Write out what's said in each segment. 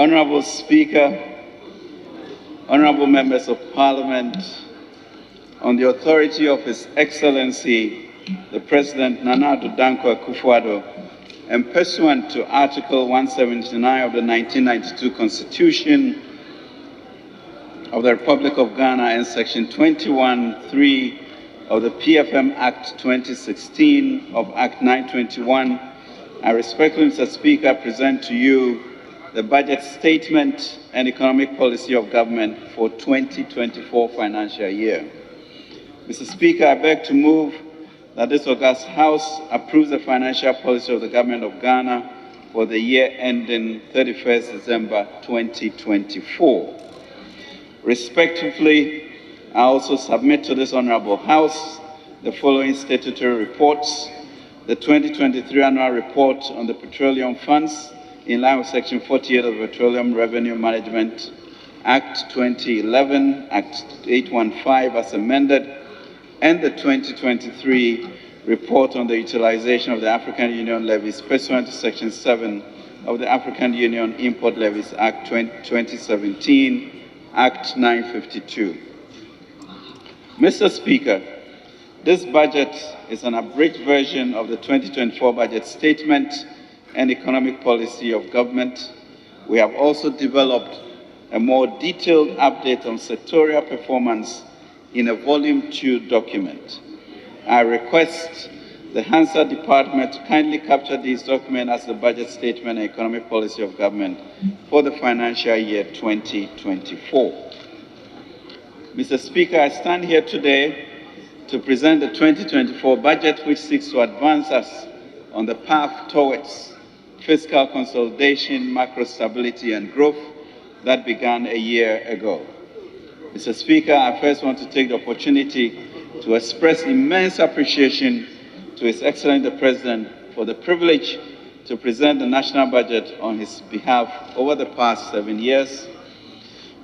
Honorable Speaker, honorable members of Parliament, on the authority of His Excellency, the President Nana Addo Dankwa Akufo-Addo, and pursuant to Article 179 of the 1992 Constitution of the Republic of Ghana and Section 21(3) of the PFM Act 2016 of Act 921, I respectfully, Mr. Speaker, present to you the budget statement and economic policy of government for 2024 financial year. Mr. Speaker, I beg to move that this august House approves the financial policy of the government of Ghana for the year ending 31st December 2024. Respectively, I also submit to this Honorable House the following statutory reports: the 2023 Annual Report on the Petroleum Funds, in line with Section 48 of the Petroleum Revenue Management Act 2011, Act 815 as amended, and the 2023 Report on the Utilization of the African Union Levies pursuant to Section 7 of the African Union Import Levies Act 2017, Act 952. Mr. Speaker, this budget is an abridged version of the 2024 budget statement and economic policy of government. We have also developed a more detailed update on sectorial performance in a Volume 2 document. I request the Hansard Department to kindly capture these documents as the budget statement and economic policy of government for the financial year 2024. Mr. Speaker, I stand here today to present the 2024 budget, which seeks to advance us on the path towards fiscal consolidation, macro stability, and growth that began a year ago. Mr. Speaker, I first want to take the opportunity to express immense appreciation to His Excellency the President for the privilege to present the national budget on his behalf over the past 7 years.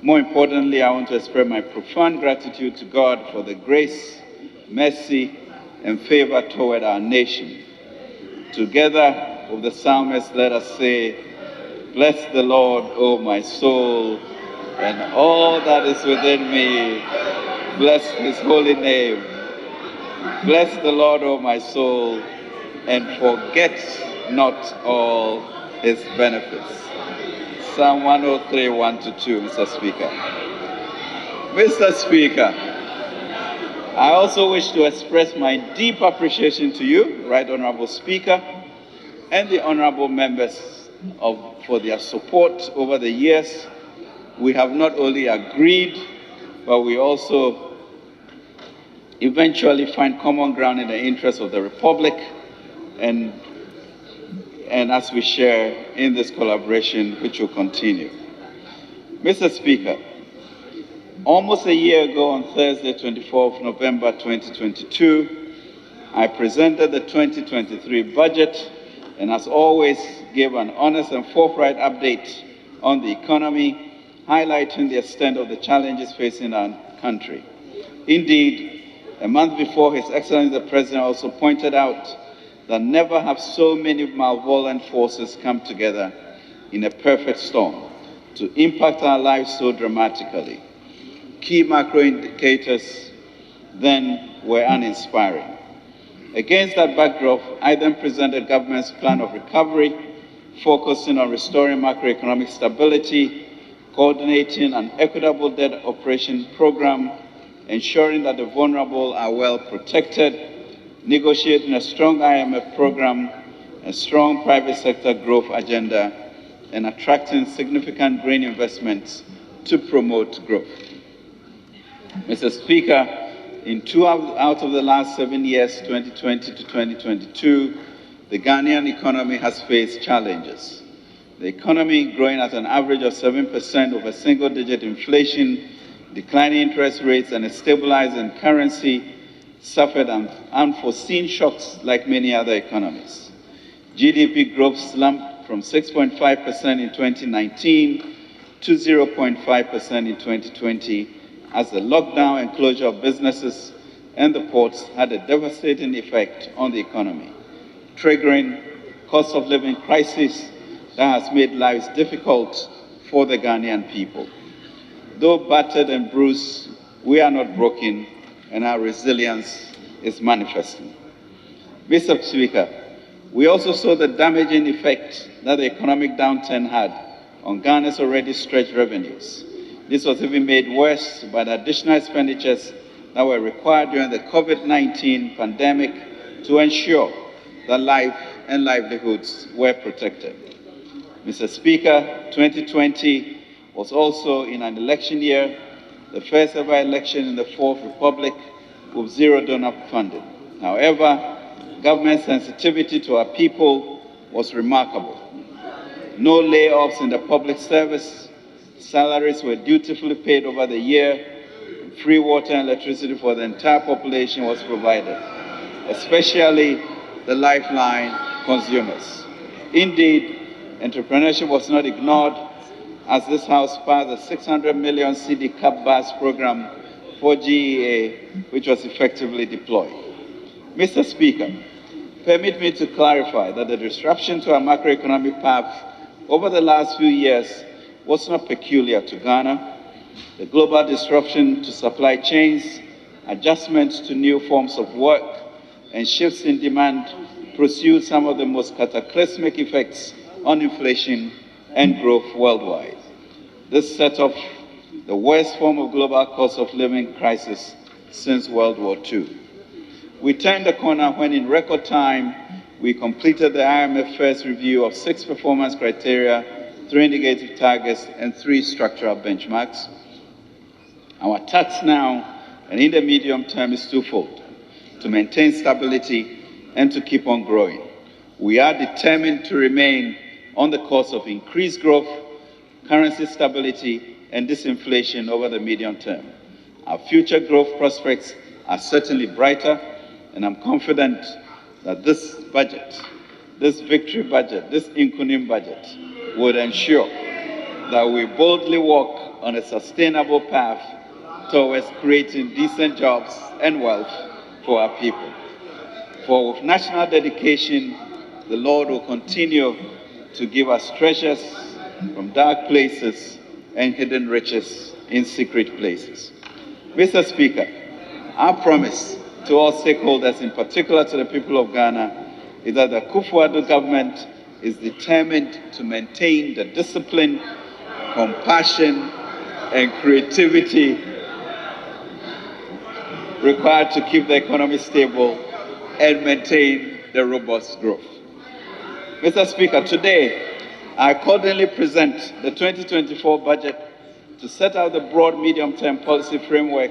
More importantly, I want to express my profound gratitude to God for the grace, mercy, and favor toward our nation. Together with the psalmist, let us say, "Bless the Lord, O my soul, and all that is within me, bless His holy name. Bless the Lord, O my soul, and forget not all His benefits." Psalm 103, 1-2, Mr. Speaker. Mr. Speaker, I also wish to express my deep appreciation to you, Right Honorable Speaker, and the honorable members for their support over the years. We have not only agreed, but we also eventually find common ground in the interest of the Republic, and as we share in this collaboration, which will continue. Mr. Speaker, almost a year ago on Thursday, 24th November 2022, I presented the 2023 budget and, as always, gave an honest and forthright update on the economy, highlighting the extent of the challenges facing our country. Indeed, a month before, His Excellency the President also pointed out that never have so many malevolent forces come together in a perfect storm to impact our lives so dramatically. Key macro indicators then were uninspiring. Against that backdrop, I then presented government's plan of recovery, focusing on restoring macroeconomic stability, coordinating an equitable debt operation program, ensuring that the vulnerable are well protected, negotiating a strong IMF program, a strong private sector growth agenda, and attracting significant green investments to promote growth. Mr. Speaker, in 2 out of the last 7 years, 2020 to 2022, the Ghanaian economy has faced challenges. The economy, growing at an average of 7% with a single-digit inflation, declining interest rates, and a stabilizing currency, suffered unforeseen shocks like many other economies. GDP growth slumped from 6.5% in 2019 to 0.5% in 2020 as the lockdown and closure of businesses and the ports had a devastating effect on the economy, triggering cost of living crisis that has made lives difficult for the Ghanaian people. Though battered and bruised, we are not broken, and our resilience is manifesting. Mr. Speaker, we also saw the damaging effect that the economic downturn had on Ghana's already stretched revenues. This was even made worse by the additional expenditures that were required during the COVID-19 pandemic to ensure that life and livelihoods were protected. Mr. Speaker, 2020 was also in an election year, the first ever election in the Fourth Republic with zero donor funding. However, government sensitivity to our people was remarkable. No layoffs in the public service, salaries were dutifully paid over the year, and free water and electricity for the entire population was provided, especially the lifeline consumers. Indeed, entrepreneurship was not ignored as this House passed the 600 million CD CAP-BAS program for GEA, which was effectively deployed. Mr. Speaker, permit me to clarify that the disruption to our macroeconomic path over the last few years was not peculiar to Ghana. The global disruption to supply chains, adjustments to new forms of work, and shifts in demand pursued some of the most cataclysmic effects on inflation and growth worldwide. This set off the worst form of global cost of living crisis since World War II. We turned the corner when in record time, we completed the IMF first review of 6 performance criteria, 3 indicative targets, and 3 structural benchmarks. Our task now and in the medium term is twofold: to maintain stability and to keep on growing. We are determined to remain on the course of increased growth, currency stability, and disinflation over the medium term. Our future growth prospects are certainly brighter, and I'm confident that this budget, this victory budget, this Nkommo budget, would ensure that we boldly walk on a sustainable path towards creating decent jobs and wealth for our people. For with national dedication, the Lord will continue to give us treasures from dark places and hidden riches in secret places. Mr. Speaker, our promise to all stakeholders, in particular to the people of Ghana, is that the Akufo-Addo government is determined to maintain the discipline, compassion, and creativity required to keep the economy stable and maintain the robust growth. Mr. Speaker, today, I accordingly present the 2024 budget to set out the broad medium-term policy framework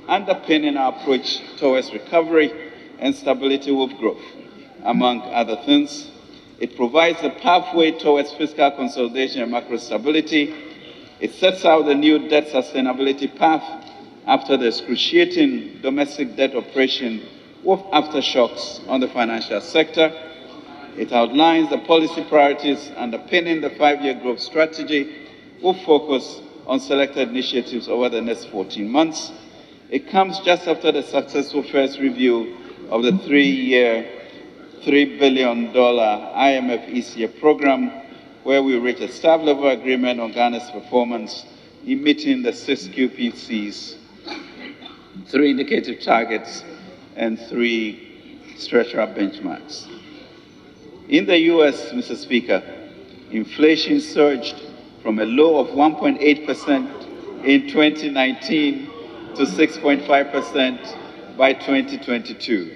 underpinning our approach towards recovery and stability with growth. Among other things, it provides a pathway towards fiscal consolidation and macro stability. It sets out the new debt sustainability path after the excruciating domestic debt operation with aftershocks on the financial sector. It outlines the policy priorities underpinning the 5-year growth strategy with focus on selected initiatives over the next 14 months. It comes just after the successful first review of the 3-year, $3 billion IMF ECA program, where we reached a staff-level agreement on Ghana's performance in meeting the 6 QPCs, 3 indicative targets, and 3 structural benchmarks. In the US, Mr. Speaker, inflation surged from a low of 1.8% in 2019 to 6.5% by 2022,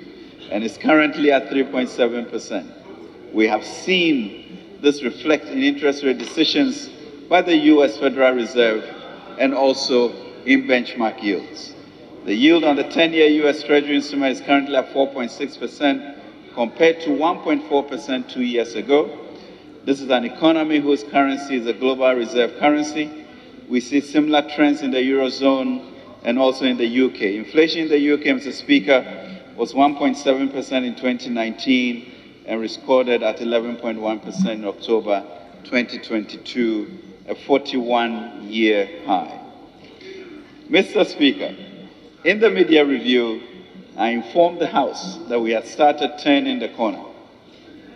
and is currently at 3.7%. We have seen this reflect in interest rate decisions by the US Federal Reserve and also in benchmark yields. The yield on the 10-year US Treasury instrument is currently at 4.6% compared to 1.4% 2 years ago. This is an economy whose currency is a global reserve currency. We see similar trends in the Eurozone and also in the UK. Inflation in the UK, Mr. Speaker, was 1.7% in 2019 and recorded at 11.1% in October 2022, a 41-year high. Mr. Speaker, in the media review, I informed the House that we had started turning the corner.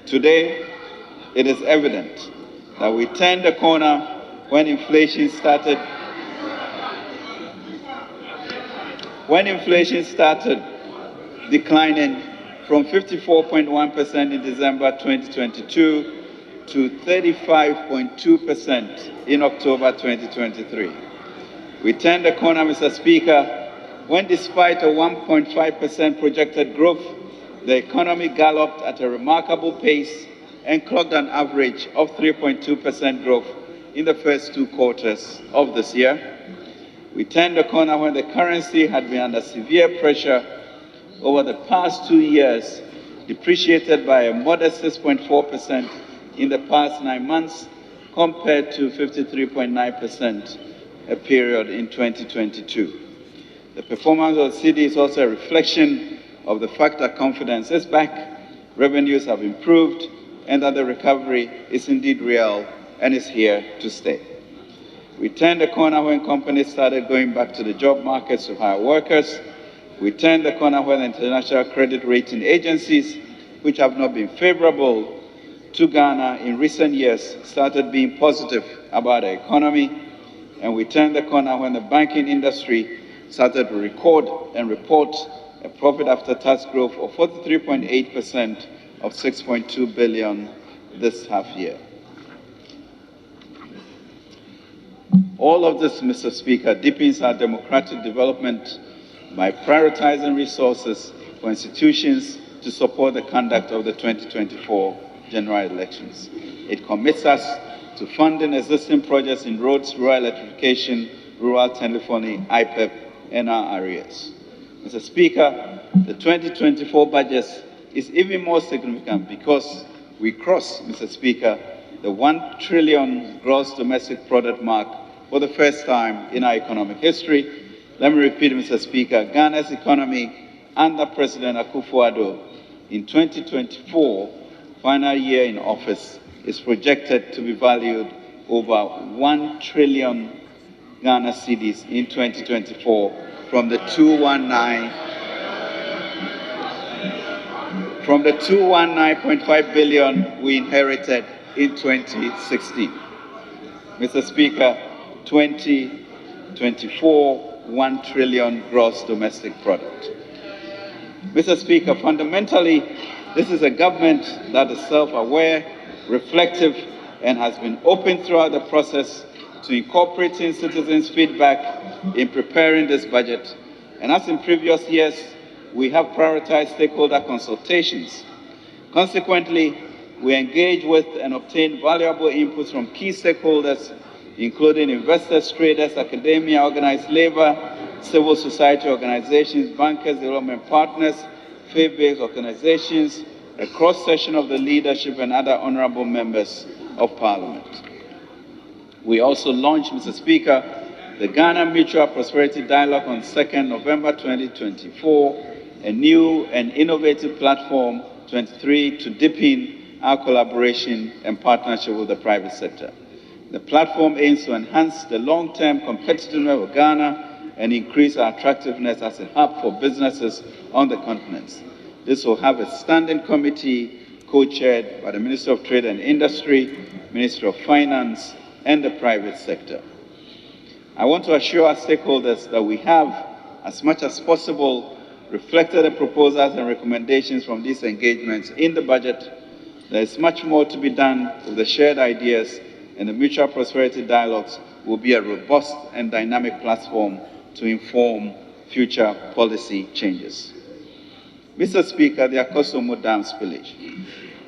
Today, it is evident that we turned the corner when inflation started declining from 54.1% in December 2022 to 35.2% in October 2023. We turned the corner, Mr. Speaker, when despite a 1.5% projected growth, the economy galloped at a remarkable pace and clocked an average of 3.2% growth in the first 2 quarters of this year. We turned the corner when the currency had been under severe pressure over the past 2 years, depreciated by a modest 6.4% in the past 9 months, compared to 53.9% a period in 2022. The performance of the cedi is also a reflection of the fact that confidence is back, revenues have improved, and that the recovery is indeed real and is here to stay. We turned the corner when companies started going back to the job markets to hire workers. We turned the corner when international credit rating agencies, which have not been favorable to Ghana in recent years, started being positive about the economy. And we turned the corner when the banking industry started to record and report a profit after tax growth of 43.8% of 6.2 billion this half year. All of this, Mr. Speaker, deepens our democratic development by prioritizing resources for institutions to support the conduct of the 2024 general elections. It commits us to funding existing projects in roads, rural electrification, rural telephony, IPEP, and our areas. Mr. Speaker, the 2024 budget is even more significant because we cross, Mr. Speaker, the 1 trillion gross domestic product mark for the first time in our economic history. Let me repeat, Mr. Speaker, Ghana's economy under President Akufo-Addo in 2024, final year in office, is projected to be valued over 1 trillion Ghana cedis in 2024 from the 219.5 billion we inherited in 2016. Mr. Speaker, 2024, 1 trillion gross domestic product. Mr. Speaker, fundamentally, this is a government that is self-aware, reflective, and has been open throughout the process to incorporating citizens' feedback in preparing this budget. And as in previous years, we have prioritized stakeholder consultations. Consequently, we engage with and obtain valuable inputs from key stakeholders, including investors, traders, academia, organized labor, civil society organizations, bankers, development partners, faith-based organizations, a cross-section of the leadership, and other honorable members of Parliament. We also launched, Mr. Speaker, the Ghana Mutual Prosperity Dialogue on 2nd November 2024, a new and innovative platform, 23, to deepen our collaboration and partnership with the private sector. The platform aims to enhance the long-term competitiveness of Ghana and increase our attractiveness as a hub for businesses on the continent. This will have a standing committee co-chaired by the Minister of Trade and Industry, Minister of Finance, and the private sector. I want to assure our stakeholders that we have, as much as possible, reflected the proposals and recommendations from these engagements in the budget. There is much more to be done with the shared ideas, and the Mutual Prosperity Dialogues will be a robust and dynamic platform to inform future policy changes. Mr. Speaker, the Nkommo Dam spillage.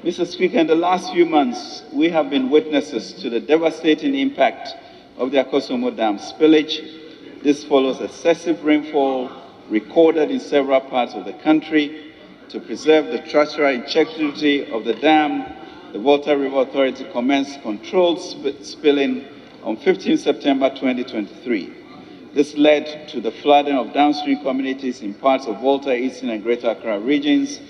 Mr. Speaker, in the last few months, we have been witnesses to the devastating impact of the Nkommo Dam spillage. This follows excessive rainfall recorded in several parts of the country. To preserve the structural integrity of the dam, the Volta River Authority commenced controlled spilling on 15 September 2023. This led to the flooding of downstream communities in parts of Volta, Eastern, and Greater Accra regions.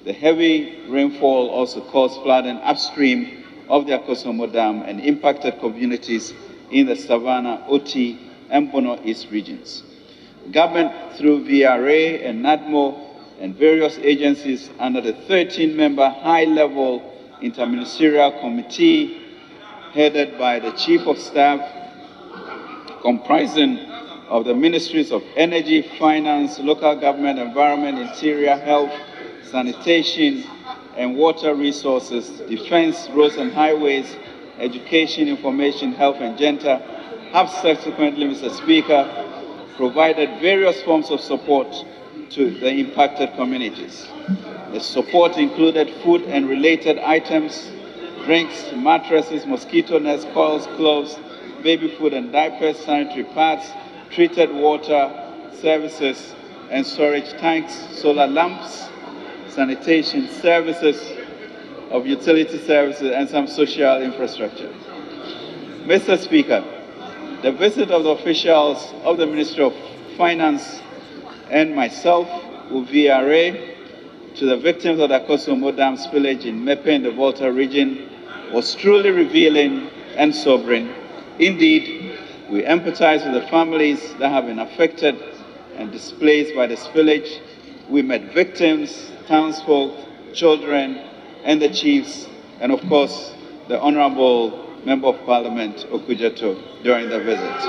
The heavy rainfall also caused flooding upstream of the Nkommo Dam and impacted communities in the Savannah, Oti, and Bono East regions. Government, through VRA and NADMO and various agencies under the 13-member high-level interministerial committee headed by the Chief of Staff comprising of the Ministries of Energy, Finance, Local Government, Environment, Interior, Health, Sanitation, and Water Resources, Defense, Roads and Highways, Education, Information, Health, and Gender, have subsequently, Mr. Speaker, provided various forms of support to the impacted communities. The support included food and related items, drinks, mattresses, mosquito nets, coils, clothes, baby food and diapers, sanitary pads, treated water services and storage tanks, solar lamps, sanitation services, of utility services, and some social infrastructure. Mr. Speaker, the visit of the officials of the Ministry of Finance and myself, UVRA, to the victims of the Nkommo Wo Ho Dam spillage in Mepe in the Volta region was truly revealing and sobering. Indeed, we empathize with the families that have been affected and displaced by the spillage. We met victims, townsfolk, children, and the chiefs, and of course, the Honorable Member of Parliament, Okujeto, during the visit.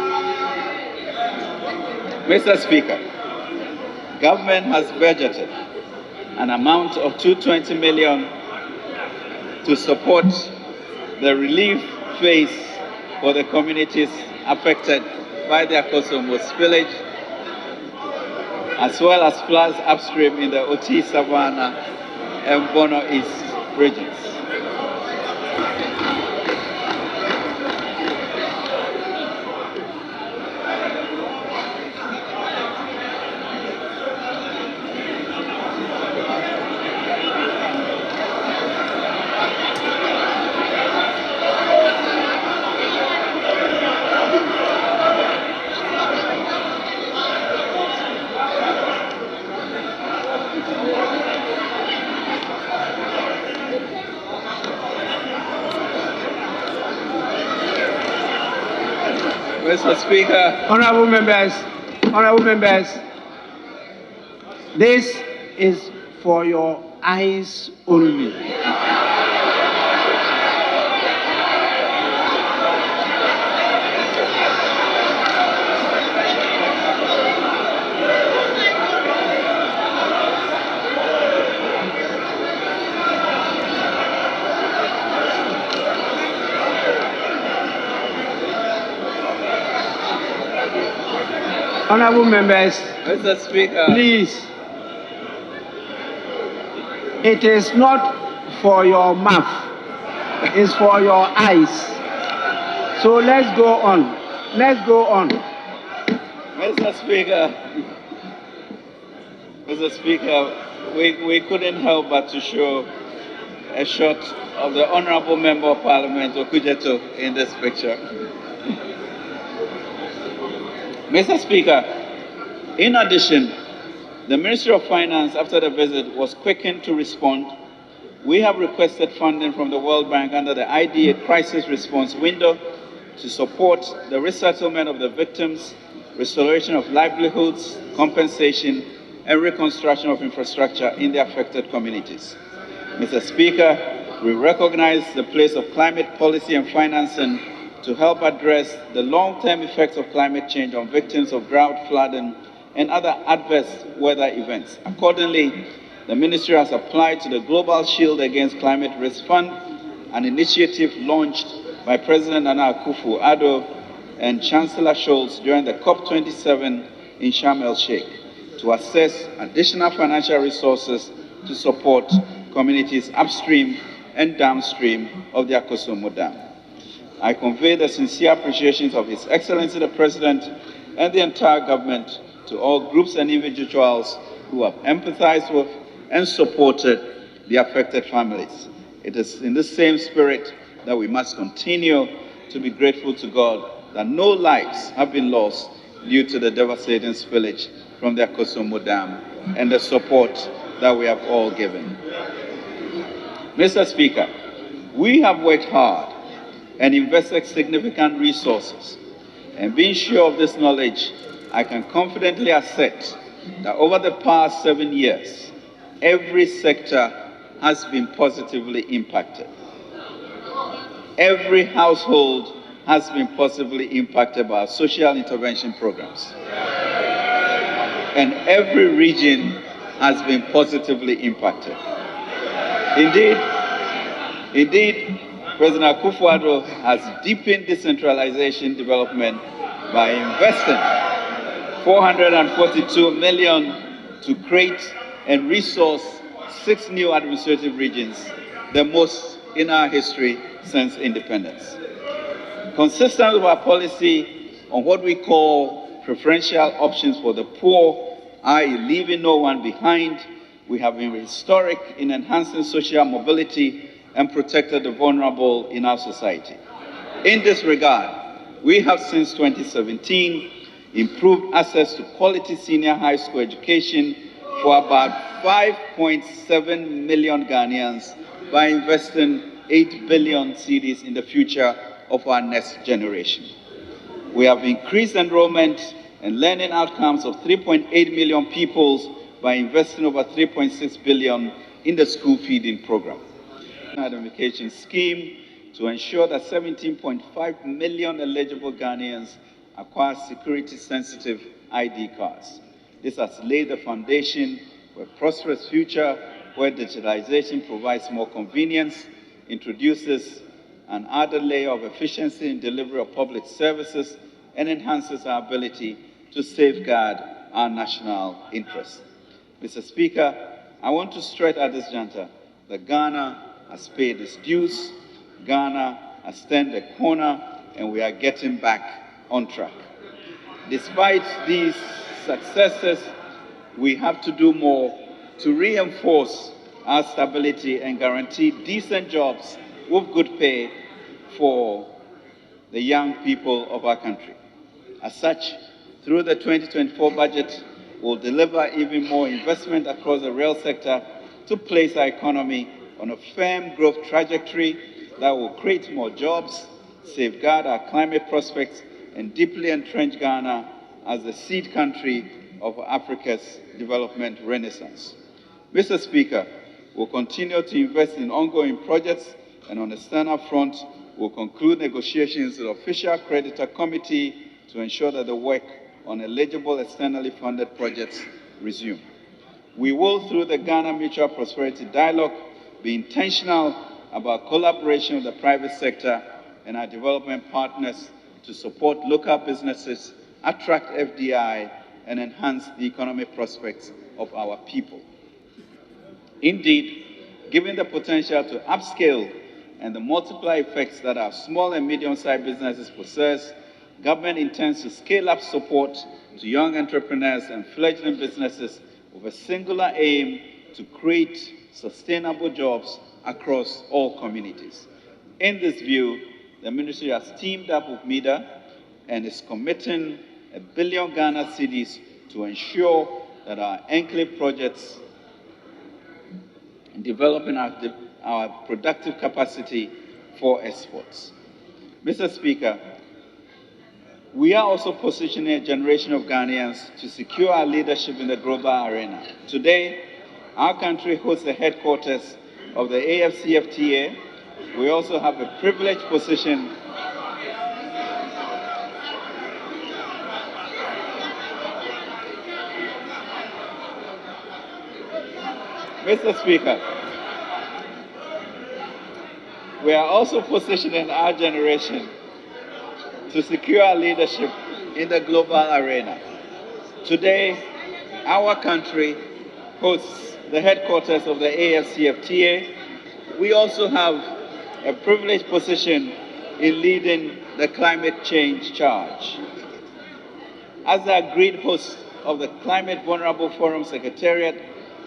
Mr. Speaker, government has budgeted an amount of 220 million to support the relief phase for the communities affected by the Nkommo spillage, as well as floods upstream in the Oti, Savannah, and Bono East regions. Mr. Speaker. Honorable members, this is for your eyes only. Honorable members, Mr. Speaker, please, it is not for your mouth, it's for your eyes. So let's go on. Let's go on. Mr. Speaker, we couldn't help but to show a shot of the Honorable Member of Parliament, Okujeto, in this picture. Mr. Speaker, in addition, the Ministry of Finance, after the visit, was quickened to respond. We have requested funding from the World Bank under the IDA Crisis Response Window to support the resettlement of the victims, restoration of livelihoods, compensation, and reconstruction of infrastructure in the affected communities. Mr. Speaker, we recognize the place of climate policy and financing to help address the long-term effects of climate change on victims of drought, flooding, and other adverse weather events. Accordingly, the Ministry has applied to the Global Shield Against Climate Risk Fund, an initiative launched by President Nana Akufo-Addo and Chancellor Scholz during the COP27 in Sharm el-Sheikh, to assess additional financial resources to support communities upstream and downstream of the Nkommo Dam. I convey the sincere appreciations of His Excellency the President and the entire government to all groups and individuals who have empathized with and supported the affected families. It is in the same spirit that we must continue to be grateful to God that no lives have been lost due to the devastating spillage from the Nkommo Dam and the support that we have all given. Mr. Speaker, we have worked hard and invested significant resources. And being sure of this knowledge, I can confidently assert that over the past 7 years, every sector has been positively impacted. Every household has been positively impacted by our social intervention programs. And every region has been positively impacted. Indeed, President Akufo-Addo has deepened decentralization development by investing $442 million to create and resource 6 new administrative regions, the most in our history since independence. Consistent with our policy on what we call preferential options for the poor, i.e. leaving no one behind, we have been historic in enhancing social mobility and protected the vulnerable in our society. In this regard, we have since 2017 improved access to quality senior high school education for about 5.7 million Ghanaians by investing 8 billion cedis in the future of our next generation. We have increased enrollment and learning outcomes of 3.8 million pupils by investing over 3.6 billion in the school feeding program. Identification scheme to ensure that 17.5 million eligible Ghanaians acquire security-sensitive ID cards. This has laid the foundation for a prosperous future where digitalization provides more convenience, introduces an added layer of efficiency in delivery of public services, and enhances our ability to safeguard our national interests. Mr. Speaker, I want to stress at this juncture that Ghana has paid its dues, Ghana has turned the corner, and we are getting back on track. Despite these successes, we have to do more to reinforce our stability and guarantee decent jobs with good pay for the young people of our country. As such, through the 2024 budget, we'll deliver even more investment across the rail sector to place our economy on a firm growth trajectory that will create more jobs, safeguard our climate prospects, and deeply entrench Ghana as the seed country of Africa's development renaissance. Mr. Speaker, we'll continue to invest in ongoing projects, and on the external front, we'll conclude negotiations with the Official Creditor Committee to ensure that the work on eligible externally funded projects resume. We will, through the Ghana Mutual Prosperity Dialogue, be intentional about collaboration with the private sector and our development partners to support local businesses, attract FDI, and enhance the economic prospects of our people. Indeed, given the potential to upscale and the multiplier effects that our small and medium-sized businesses possess, government intends to scale up support to young entrepreneurs and fledgling businesses with a singular aim to create sustainable jobs across all communities. In this view, the ministry has teamed up with MEDA and is committing 1 billion Ghana cedis to ensure that our enclave projects in developing our productive capacity for exports. Mr. Speaker, we are also positioning a generation of Ghanaians to secure our leadership in the global arena. Today, our country hosts the headquarters of the AFCFTA. We also have a privileged position Mr. Speaker, we are also positioning our generation to secure our leadership in the global arena. Today, our country hosts the headquarters of the AFCFTA. We also have a privileged position in leading the climate change charge. As the agreed host of the Climate Vulnerable Forum Secretariat,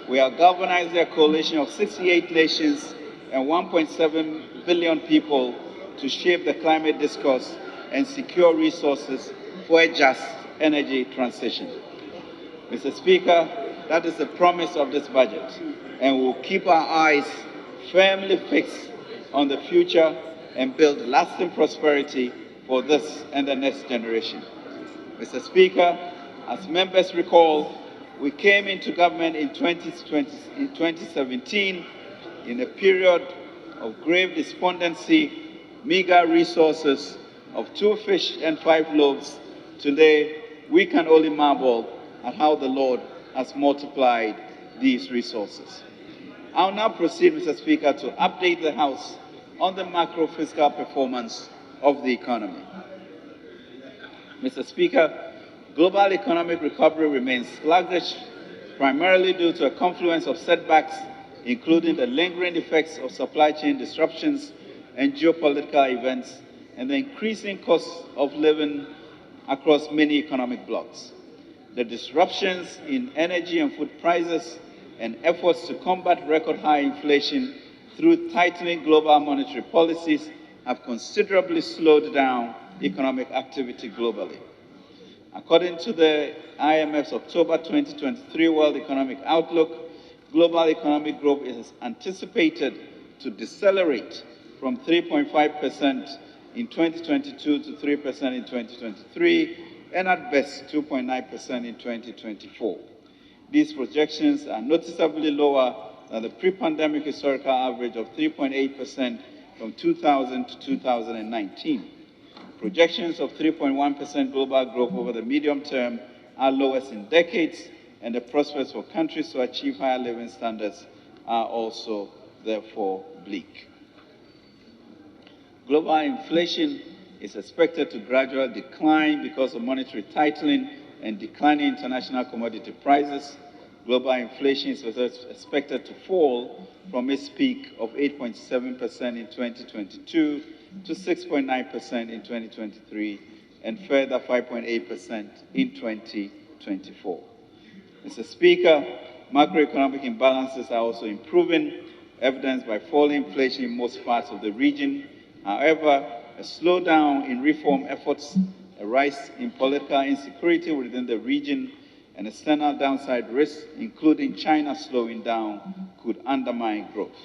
we are galvanizing a coalition of 68 nations and 1.7 billion people to shape the climate discourse and secure resources for a just energy transition. Mr. Speaker, that is the promise of this budget, and we'll keep our eyes firmly fixed on the future and build lasting prosperity for this and the next generation. Mr. Speaker, as members recall, we came into government in 2017 in a period of grave despondency, meager resources, of 2 fish and 5 loaves, today we can only marvel at how the Lord has multiplied these resources. I'll now proceed, Mr. Speaker, to update the House on the macro-fiscal performance of the economy. Mr. Speaker, global economic recovery remains sluggish, primarily due to a confluence of setbacks, including the lingering effects of supply chain disruptions and geopolitical events, and the increasing cost of living across many economic blocs. The disruptions in energy and food prices and efforts to combat record-high inflation through tightening global monetary policies have considerably slowed down economic activity globally. According to the IMF's October 2023 World Economic Outlook, global economic growth is anticipated to decelerate from 3.5% in 2022 to 3% in 2023, and at best 2.9% in 2024. These projections are noticeably lower than the pre-pandemic historical average of 3.8% from 2000 to 2019. Projections of 3.1% global growth over the medium term are lowest in decades, and the prospects for countries to achieve higher living standards are also, therefore, bleak. Global inflation is expected to gradually decline because of monetary tightening and declining international commodity prices. Global inflation is expected to fall from its peak of 8.7% in 2022 to 6.9% in 2023 and further 5.8% in 2024. Mr. Speaker, macroeconomic imbalances are also improving, evidenced by falling inflation in most parts of the region. However, a slowdown in reform efforts, a rise in political insecurity within the region, and external downside risks, including China slowing down, could undermine growth.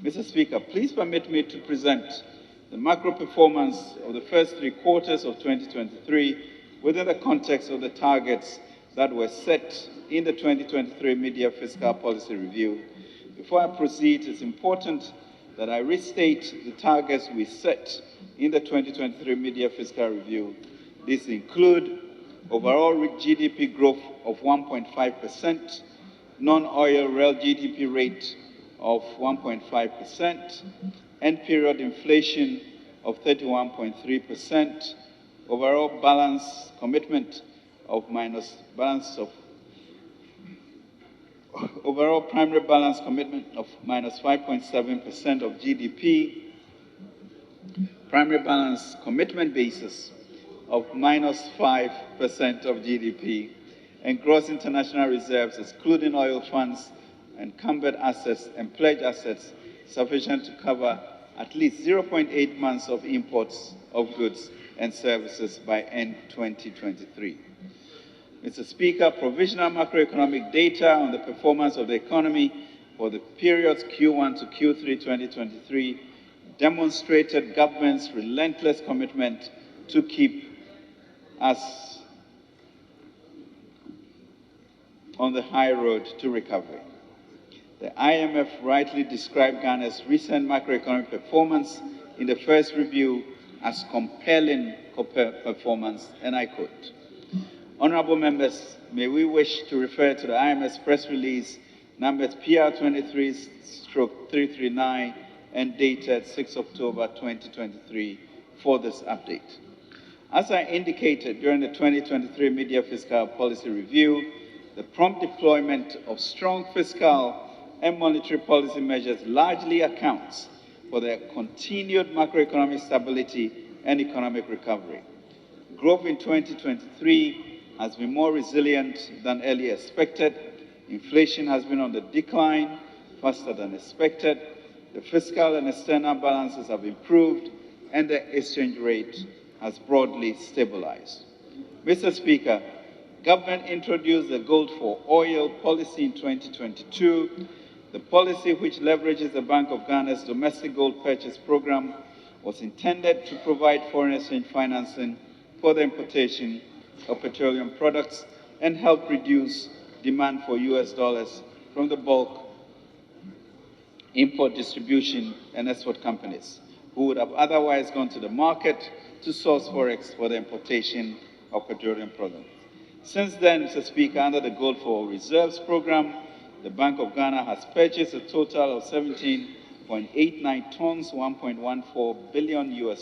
Mr. Speaker, please permit me to present the macro performance of the first 3 quarters of 2023 within the context of the targets that were set in the 2023 Mid-Year Fiscal Policy Review. Before I proceed, it's important that I restate the targets we set in the 2023 Mid-Year Fiscal Review. These include overall GDP growth of 1.5%, non-oil real GDP rate of 1.5%, end-period inflation of 31.3%, overall balance commitment of overall primary balance commitment of minus 5.7% of GDP, primary balance commitment basis of minus 5% of GDP, and gross international reserves, excluding oil funds, encumbered assets, and pledged assets, sufficient to cover at least 0.8 months of imports of goods and services by end 2023. Mr. Speaker, provisional macroeconomic data on the performance of the economy for the periods Q1 to Q3 2023 demonstrated government's relentless commitment to keep us on the high road to recovery. The IMF rightly described Ghana's recent macroeconomic performance in the first review as compelling performance, and I quote, "Honorable members, may we wish to refer to the IMF's press release numbers PR 23/339 and dated 6 October 2023 for this update. As I indicated during the 2023 Mid-Year Fiscal Policy Review, the prompt deployment of strong fiscal and monetary policy measures largely accounts for the continued macroeconomic stability and economic recovery. Growth in 2023 has been more resilient than earlier expected. Inflation has been on the decline faster than expected. The fiscal and external balances have improved, and the exchange rate has broadly stabilized." Mr. Speaker, government introduced the gold for oil policy in 2022. The policy, which leverages the Bank of Ghana's domestic gold purchase program, was intended to provide foreign exchange financing for the importation of petroleum products and help reduce demand for US dollars from the bulk import distribution and export companies. who would have otherwise gone to the market to source forex for the importation of petroleum products. Since then, Mr. Speaker, under the Gold for Reserves program, the Bank of Ghana has purchased a total of 17.89 tons, $1.14 billion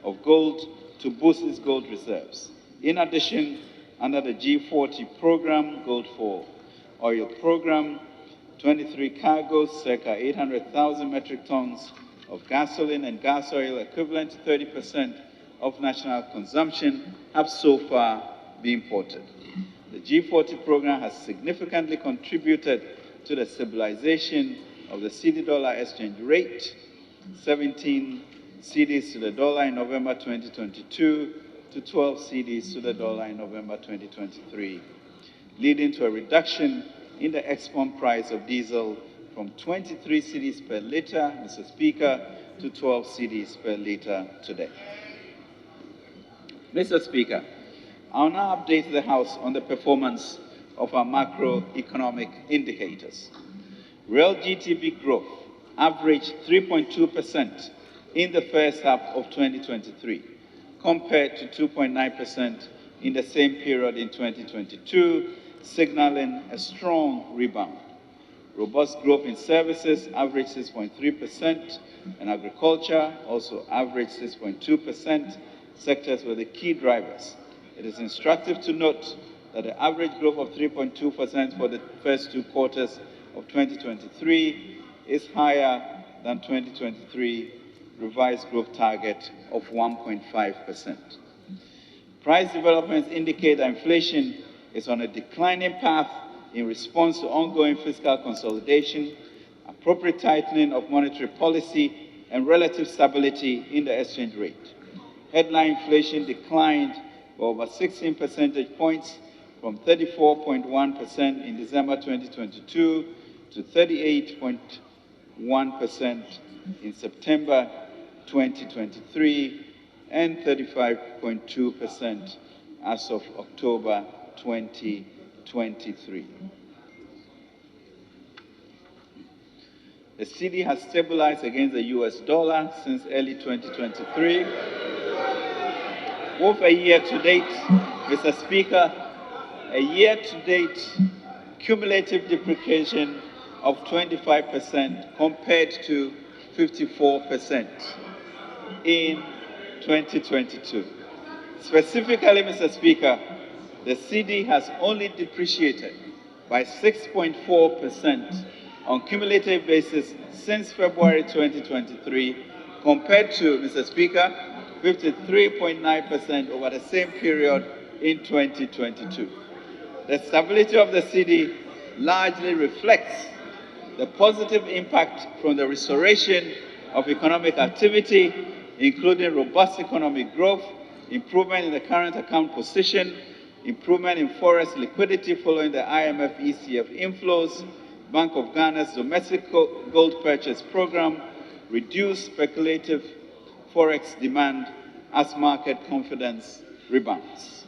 of gold to boost its gold reserves. In addition, under the G40 program, Gold for Oil program, 23 cargoes, circa 800,000 metric tons of gasoline and gas oil equivalent to 30% of national consumption have so far been imported. The G40 program has significantly contributed to the stabilization of the cedi-dollar exchange rate, 17 cedis to the dollar in November 2022 to 12 cedis to the dollar in November 2023, leading to a reduction in the export price of diesel from 23 cedis per liter, Mr. Speaker, to 12 cedis per liter today. Mr. Speaker, I'll now update the House on the performance of our macroeconomic indicators. Real GDP growth averaged 3.2% in the first half of 2023, compared to 2.9% in the same period in 2022, signaling a strong rebound. Robust growth in services averaged 6.3%, and agriculture also averaged 6.2%. Sectors were the key drivers. It is instructive to note that the average growth of 3.2% for the first two quarters of 2023 is higher than 2023 revised growth target of 1.5%. Price developments indicate that inflation is on a declining path in response to ongoing fiscal consolidation, appropriate tightening of monetary policy, and relative stability in the exchange rate. Headline inflation declined by over 16 percentage points from 34.1% in December 2022 to 38.1% in September 2023 and 35.2% as of October 2023. The cedi has stabilized against the US dollar since early 2023. Over a year to date, Mr. Speaker, a year to date cumulative depreciation of 25% compared to 54% in 2022. Specifically, Mr. Speaker, the cedi has only depreciated by 6.4% on cumulative basis since February 2023, compared to, Mr. Speaker, 53.9% over the same period in 2022. The stability of the cedi largely reflects the positive impact from the restoration of economic activity, including robust economic growth, improvement in the current account position, improvement in forex liquidity following the IMF ECF inflows, Bank of Ghana's domestic gold purchase program, reduced speculative forex demand as market confidence rebounds.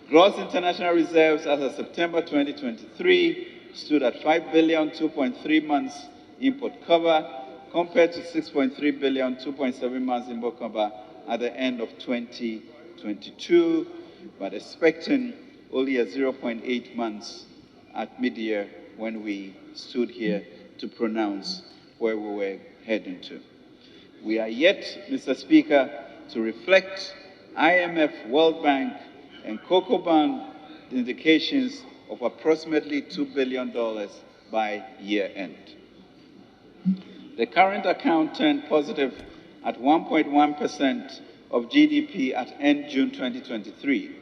Gross international reserves as of September 2023 stood at 5 billion, 2.3 months import cover, compared to 6.3 billion, 2.7 months import cover at the end of 2022, but expecting only a 0.8 months at mid-year when we stood here to pronounce where we were heading to. We are yet, Mr. Speaker, to reflect IMF, World Bank, and Cocoa Bank indications of approximately $2 billion by year-end. The current account turned positive at 1.1% of GDP at end June 2023,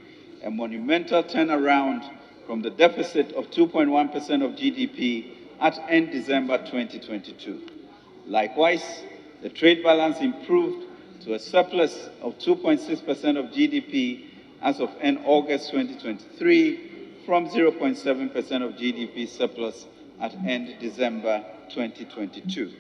a monumental turnaround from the deficit of 2.1% of GDP at end December 2022. Likewise, the trade balance improved to a surplus of 2.6% of GDP as of end August 2023 from 0.7% of GDP surplus at end December 2022.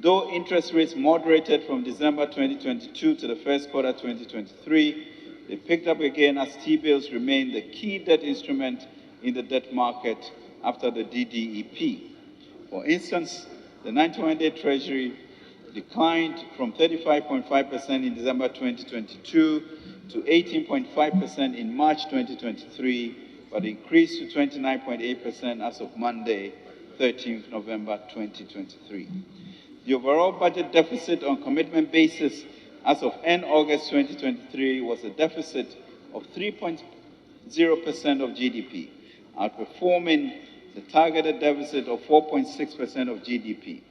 Though interest rates moderated from December 2022 to the first quarter 2023, they picked up again as T-bills remain the key debt instrument in the debt market after the DDEP. For instance, the 91-day Treasury declined from 35.5% in December 2022 to 18.5% in March 2023, but increased to 29.8% as of Monday, 13th November 2023. The overall budget deficit on commitment basis as of end August 2023 was a deficit of 3.0% of GDP, outperforming the targeted deficit of 4.6% of GDP.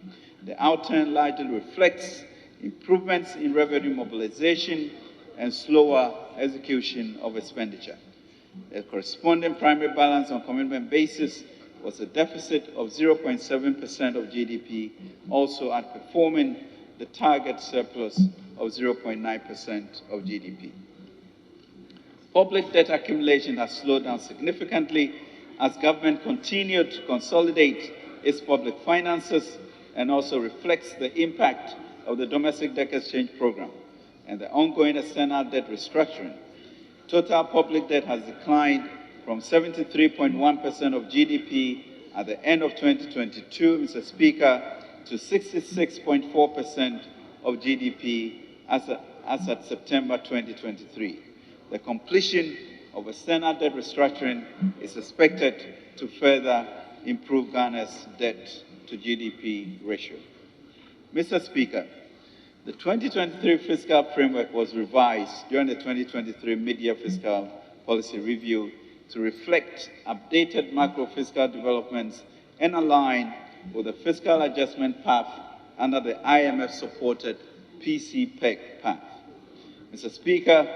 The outturn largely reflects improvements in revenue mobilization and slower execution of expenditure. The corresponding primary balance on commitment basis was a deficit of 0.7% of GDP, also outperforming the target surplus of 0.9% of GDP. Public debt accumulation has slowed down significantly as government continued to consolidate its public finances and also reflects the impact of the domestic debt exchange program and the ongoing external debt restructuring. Total public debt has declined from 73.1% of GDP at the end of 2022, Mr. Speaker, to 66.4% of GDP as at September 2023. The completion of external debt restructuring is expected to further improve Ghana's debt to GDP ratio. Mr. Speaker, the 2023 fiscal framework was revised during the 2023 mid-year fiscal policy review to reflect updated macro-fiscal developments and align with the fiscal adjustment path under the IMF-supported PCPEC path. Mr. Speaker,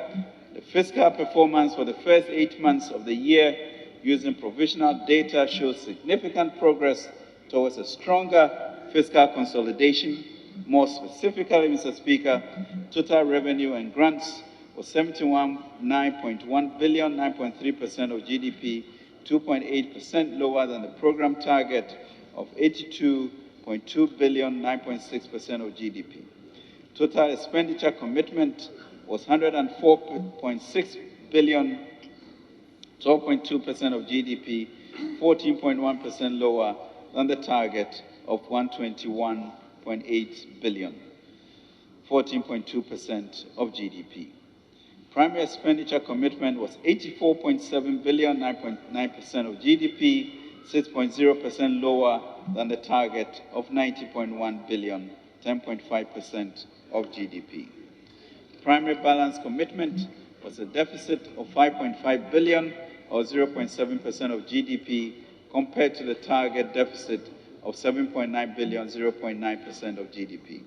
the fiscal performance for the first 8 months of the year using provisional data shows significant progress towards a stronger fiscal consolidation. More specifically, Mr. Speaker, total revenue and grants was 71.9 billion, 9.3% of GDP, 2.8% lower than the program target of 82.2 billion, 9.6% of GDP. Total expenditure commitment was 104.6 billion, 12.2% of GDP, 14.1% lower than the target of 121.8 billion, 14.2% of GDP. Primary expenditure commitment was 84.7 billion, 9.9% of GDP, 6.0% lower than the target of 90.1 billion, 10.5% of GDP. Primary balance commitment was a deficit of 5.5 billion, or 0.7% of GDP, compared to the target deficit of 7.9 billion, 0.9% of GDP.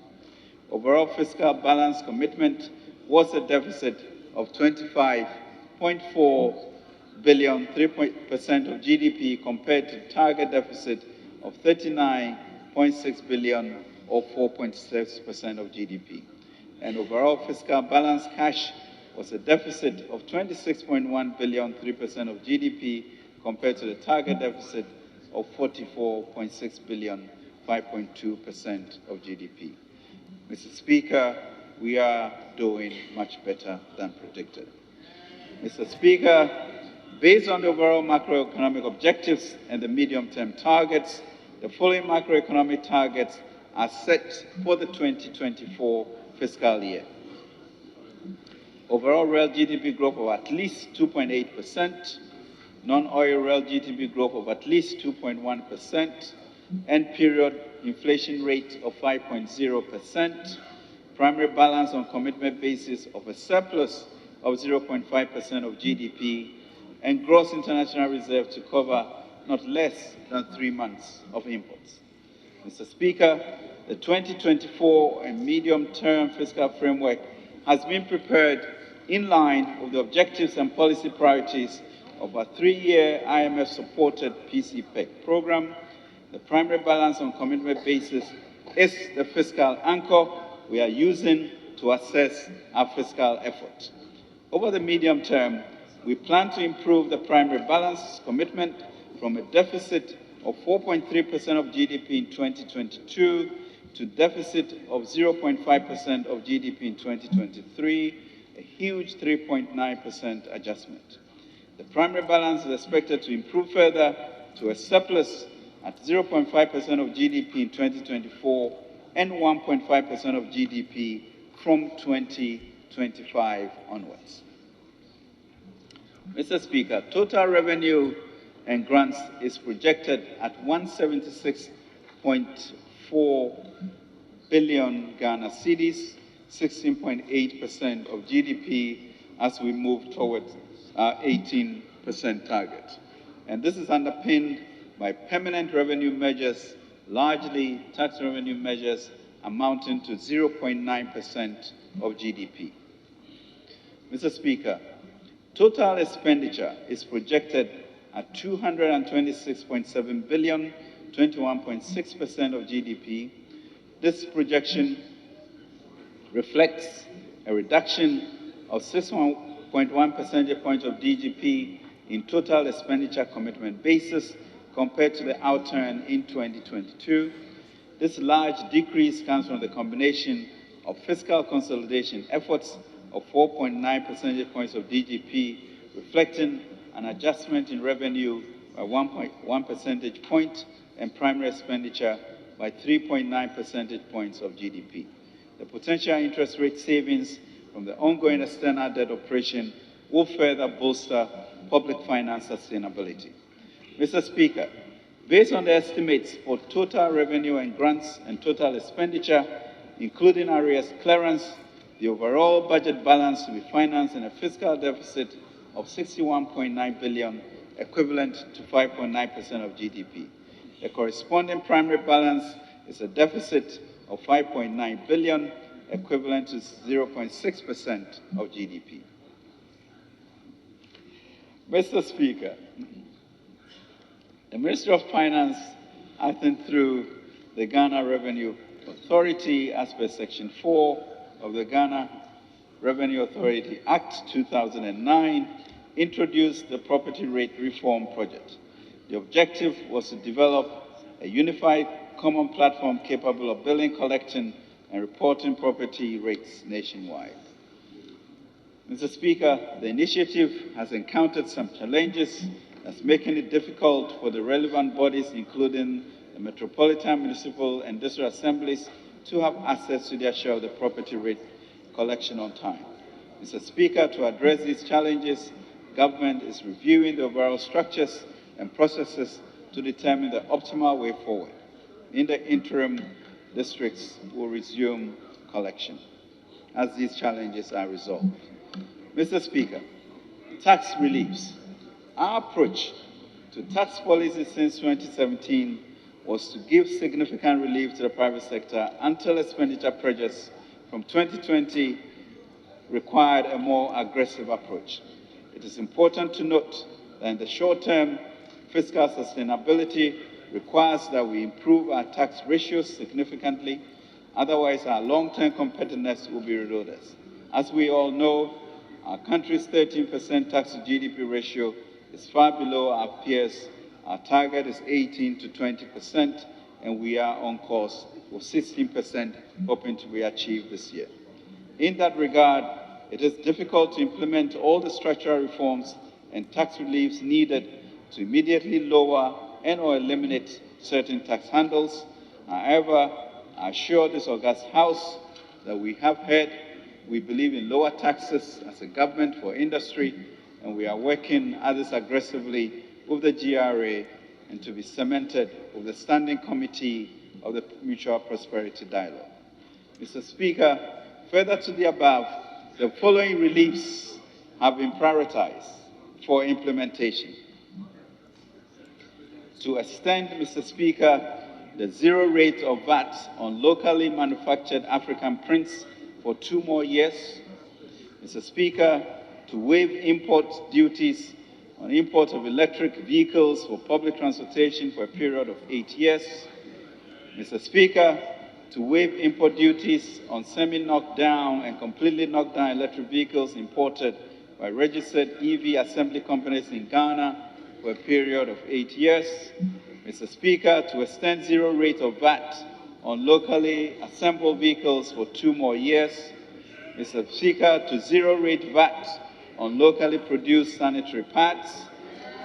Overall fiscal balance commitment was a deficit of 25.4 billion, 3% of GDP, compared to target deficit of 39.6 billion, or 4.6% of GDP. And overall fiscal balance cash was a deficit of 26.1 billion, 3% of GDP, compared to the target deficit of 44.6 billion, 5.2% of GDP. Mr. Speaker, we are doing much better than predicted. Mr. Speaker, based on the overall macroeconomic objectives and the medium-term targets, the following macroeconomic targets are set for the 2024 fiscal year. Overall real GDP growth of at least 2.8%, non-oil real GDP growth of at least 2.1%, end period inflation rate of 5.0%, primary balance on commitment basis of a surplus of 0.5% of GDP, and gross international reserve to cover not less than 3 months of imports. Mr. Speaker, the 2024 and medium-term fiscal framework has been prepared in line with the objectives and policy priorities of a 3-year IMF-supported PCPEC program. The primary balance on commitment basis is the fiscal anchor we are using to assess our fiscal effort. Over the medium term, we plan to improve the primary balance commitment from a deficit of 4.3% of GDP in 2022 to deficit of 0.5% of GDP in 2023, a huge 3.9% adjustment. The primary balance is expected to improve further to a surplus at 0.5% of GDP in 2024 and 1.5% of GDP from 2025 onwards. Mr. Speaker, total revenue and grants is projected at 176.4 billion Ghana cedis, 16.8% of GDP as we move towards our 18% target. And this is underpinned by permanent revenue measures, largely tax revenue measures amounting to 0.9% of GDP. Mr. Speaker, total expenditure is projected at 226.7 billion, 21.6% of GDP. This projection reflects a reduction of 6.1 percentage points of GDP in total expenditure commitment basis compared to the outturn in 2022. This large decrease comes from the combination of fiscal consolidation efforts of 4.9 percentage points of GDP, reflecting an adjustment in revenue by 1.1 percentage point and primary expenditure by 3.9 percentage points of GDP. The potential interest rate savings from the ongoing external debt operation will further bolster public finance sustainability. Mr. Speaker, based on the estimates for total revenue and grants and total expenditure, including arrears clearance, the overall budget balance will be financed in a fiscal deficit of 61.9 billion, equivalent to 5.9% of GDP. The corresponding primary balance is a deficit of 5.9 billion, equivalent to 0.6% of GDP. Mr. Speaker, the Ministry of Finance, acting through the Ghana Revenue Authority, as per Section 4 of the Ghana Revenue Authority Act 2009, introduced the Property Rate Reform Project. The objective was to develop a unified common platform capable of billing, collecting, and reporting property rates nationwide. Mr. Speaker, the initiative has encountered some challenges that's making it difficult for the relevant bodies, including the Metropolitan, Municipal, and District Assemblies, to have access to their share of the property rate collection on time. Mr. Speaker, to address these challenges, government is reviewing the overall structures and processes to determine the optimal way forward. In the interim, districts will resume collection as these challenges are resolved. Mr. Speaker, tax reliefs. Our approach to tax policy since 2017 was to give significant relief to the private sector until expenditure pressures from 2020 required a more aggressive approach. It is important to note that in the short term, fiscal sustainability requires that we improve our tax ratios significantly, otherwise our long-term competitiveness will be eroded. As we all know, our country's 13% tax to GDP ratio is far below our peers. Our target is 18 to 20%, and we are on course for 16%, hoping to be achieved this year. In that regard, it is difficult to implement all the structural reforms and tax reliefs needed to immediately lower and/or eliminate certain tax handles. However, I assure this august House that we have heard. We believe in lower taxes as a government for industry, and we are working at this aggressively with the GRA and to be cemented with the Standing Committee of the Mutual Prosperity Dialogue. Mr. Speaker, further to the above, the following reliefs have been prioritized for implementation. To extend, Mr. Speaker, the zero rate of VAT on locally manufactured African prints for 2 more years. Mr. Speaker, to waive import duties on import of electric vehicles for public transportation for a period of 8 years. Mr. Speaker, to waive import duties on semi-knocked down and completely knocked down electric vehicles imported by registered EV assembly companies in Ghana for a period of 8 years. Mr. Speaker, to extend zero rate of VAT on locally assembled vehicles for 2 more years. Mr. Speaker, to zero rate VAT on locally produced sanitary pads.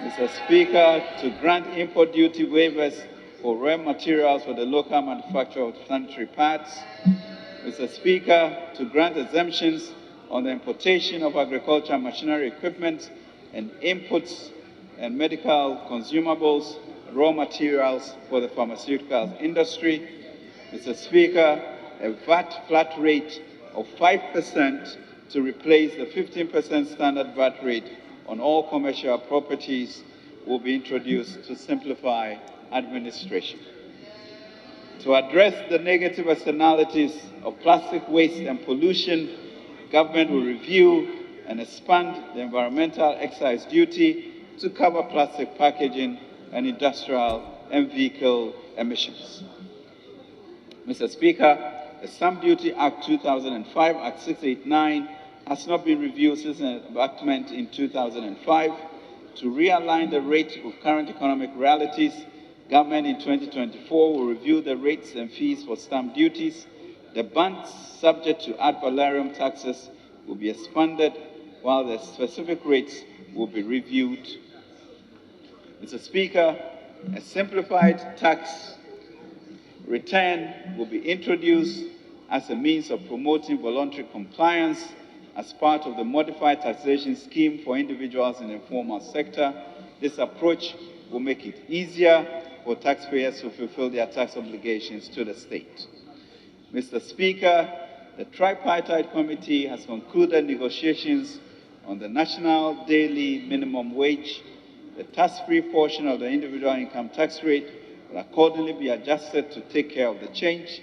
Mr. Speaker, to grant import duty waivers for raw materials for the local manufacture of sanitary pads. Mr. Speaker, to grant exemptions on the importation of agricultural machinery equipment and inputs and medical consumables, raw materials for the pharmaceutical industry. Mr. Speaker, a VAT flat rate of 5% to replace the 15% standard VAT rate on all commercial properties will be introduced to simplify administration. To address the negative externalities of plastic waste and pollution, government will review and expand the environmental excise duty to cover plastic packaging and industrial and vehicle emissions. Mr. Speaker, the Stamp Duty Act 2005, Act 689, has not been reviewed since its enactment in 2005. To realign the rate with current economic realities, government in 2024 will review the rates and fees for stamp duties. The bands subject to ad valorem taxes will be expanded, while the specific rates will be reviewed. Mr. Speaker, a simplified tax return will be introduced as a means of promoting voluntary compliance as part of the modified taxation scheme for individuals in the informal sector. This approach will make it easier for taxpayers to fulfill their tax obligations to the state. Mr. Speaker, the Tripartite Committee has concluded negotiations on the national daily minimum wage. The tax-free portion of the individual income tax rate will accordingly be adjusted to take care of the change.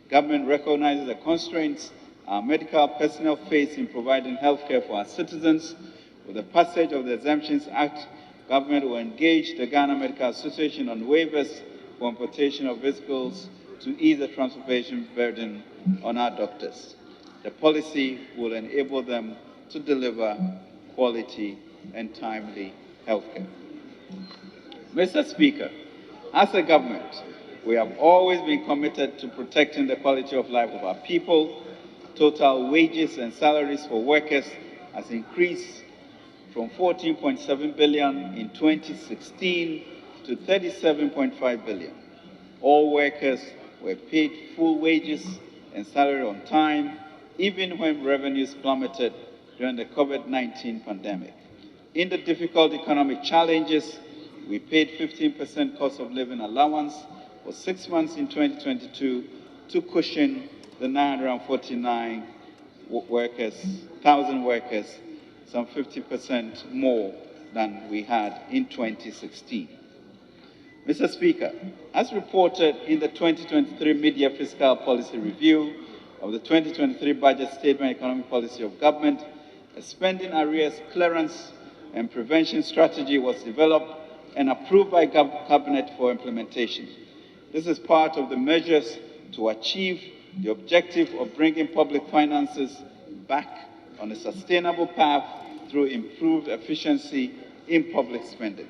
Government recognizes the constraints our medical personnel face in providing health care for our citizens. With the passage of the Exemptions Act, government will engage the Ghana Medical Association on waivers for importation of vehicles to ease the transportation burden on our doctors. The policy will enable them to deliver quality and timely health care. Mr. Speaker, as a government, we have always been committed to protecting the quality of life of our people. Total wages and salaries for workers has increased from 14.7 billion in 2016 to 37.5 billion. All workers were paid full wages and salary on time, even when revenues plummeted during the COVID-19 pandemic. In the difficult economic challenges, we paid 15% cost of living allowance for 6 months in 2022 to cushion the 949,000 workers, some 50% more than we had in 2016. Mr. Speaker, as reported in the 2023 Mid-Year Fiscal Policy Review of the 2023 Budget Statement Economic Policy of Government, a spending arrears clearance and prevention strategy was developed and approved by Cabinet for implementation. This is part of the measures to achieve the objective of bringing public finances back on a sustainable path through improved efficiency in public spending.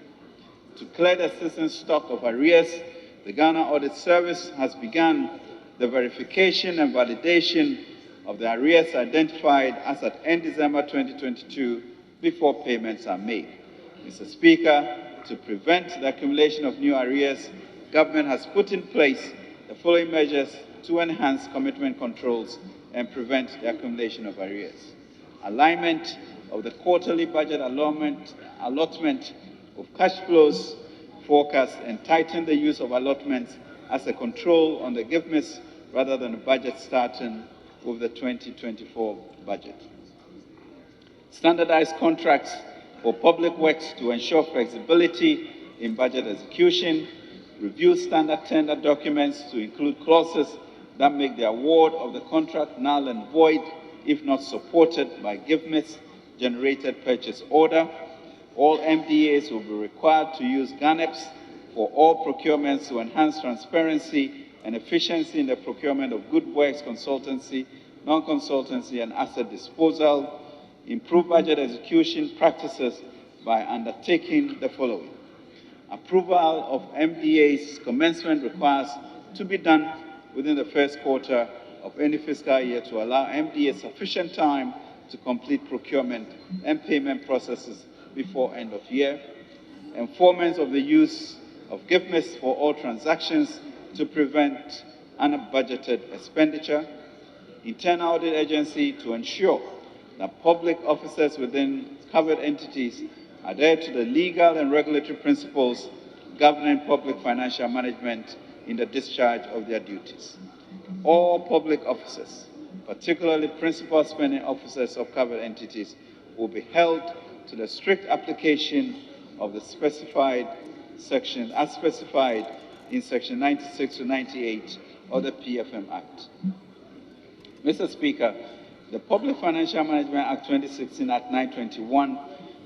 To clear the system's stock of arrears, the Ghana Audit Service has begun the verification and validation of the arrears identified as at end December 2022 before payments are made. Mr. Speaker, to prevent the accumulation of new arrears, government has put in place the following measures to enhance commitment controls and prevent the accumulation of arrears. Alignment of the quarterly budget allotment of cash flows forecast and tighten the use of allotments as a control on the gift miss rather than a budget starting with the 2024 budget. Standardized contracts for public works to ensure flexibility in budget execution. Review standard tender documents to include clauses that make the award of the contract null and void if not supported by gift-miss-generated purchase order. All MDAs will be required to use GhanaWebs for all procurements to enhance transparency and efficiency in the procurement of good works consultancy, non-consultancy, and asset disposal. Improve budget execution practices by undertaking the following. Approval of MDA's commencement requires to be done within the first quarter of any fiscal year to allow MDA sufficient time to complete procurement and payment processes before end of year. Enforcement of the use of forgiveness for all transactions to prevent unbudgeted expenditure, internal audit agency to ensure that public officers within covered entities adhere to the legal and regulatory principles governing public financial management in the discharge of their duties. All public officers, particularly principal spending officers of covered entities, will be held to the strict application of the specified sections as specified in Section 96 to 98 of the PFM Act. Mr. Speaker, the Public Financial Management Act 2016 Act 921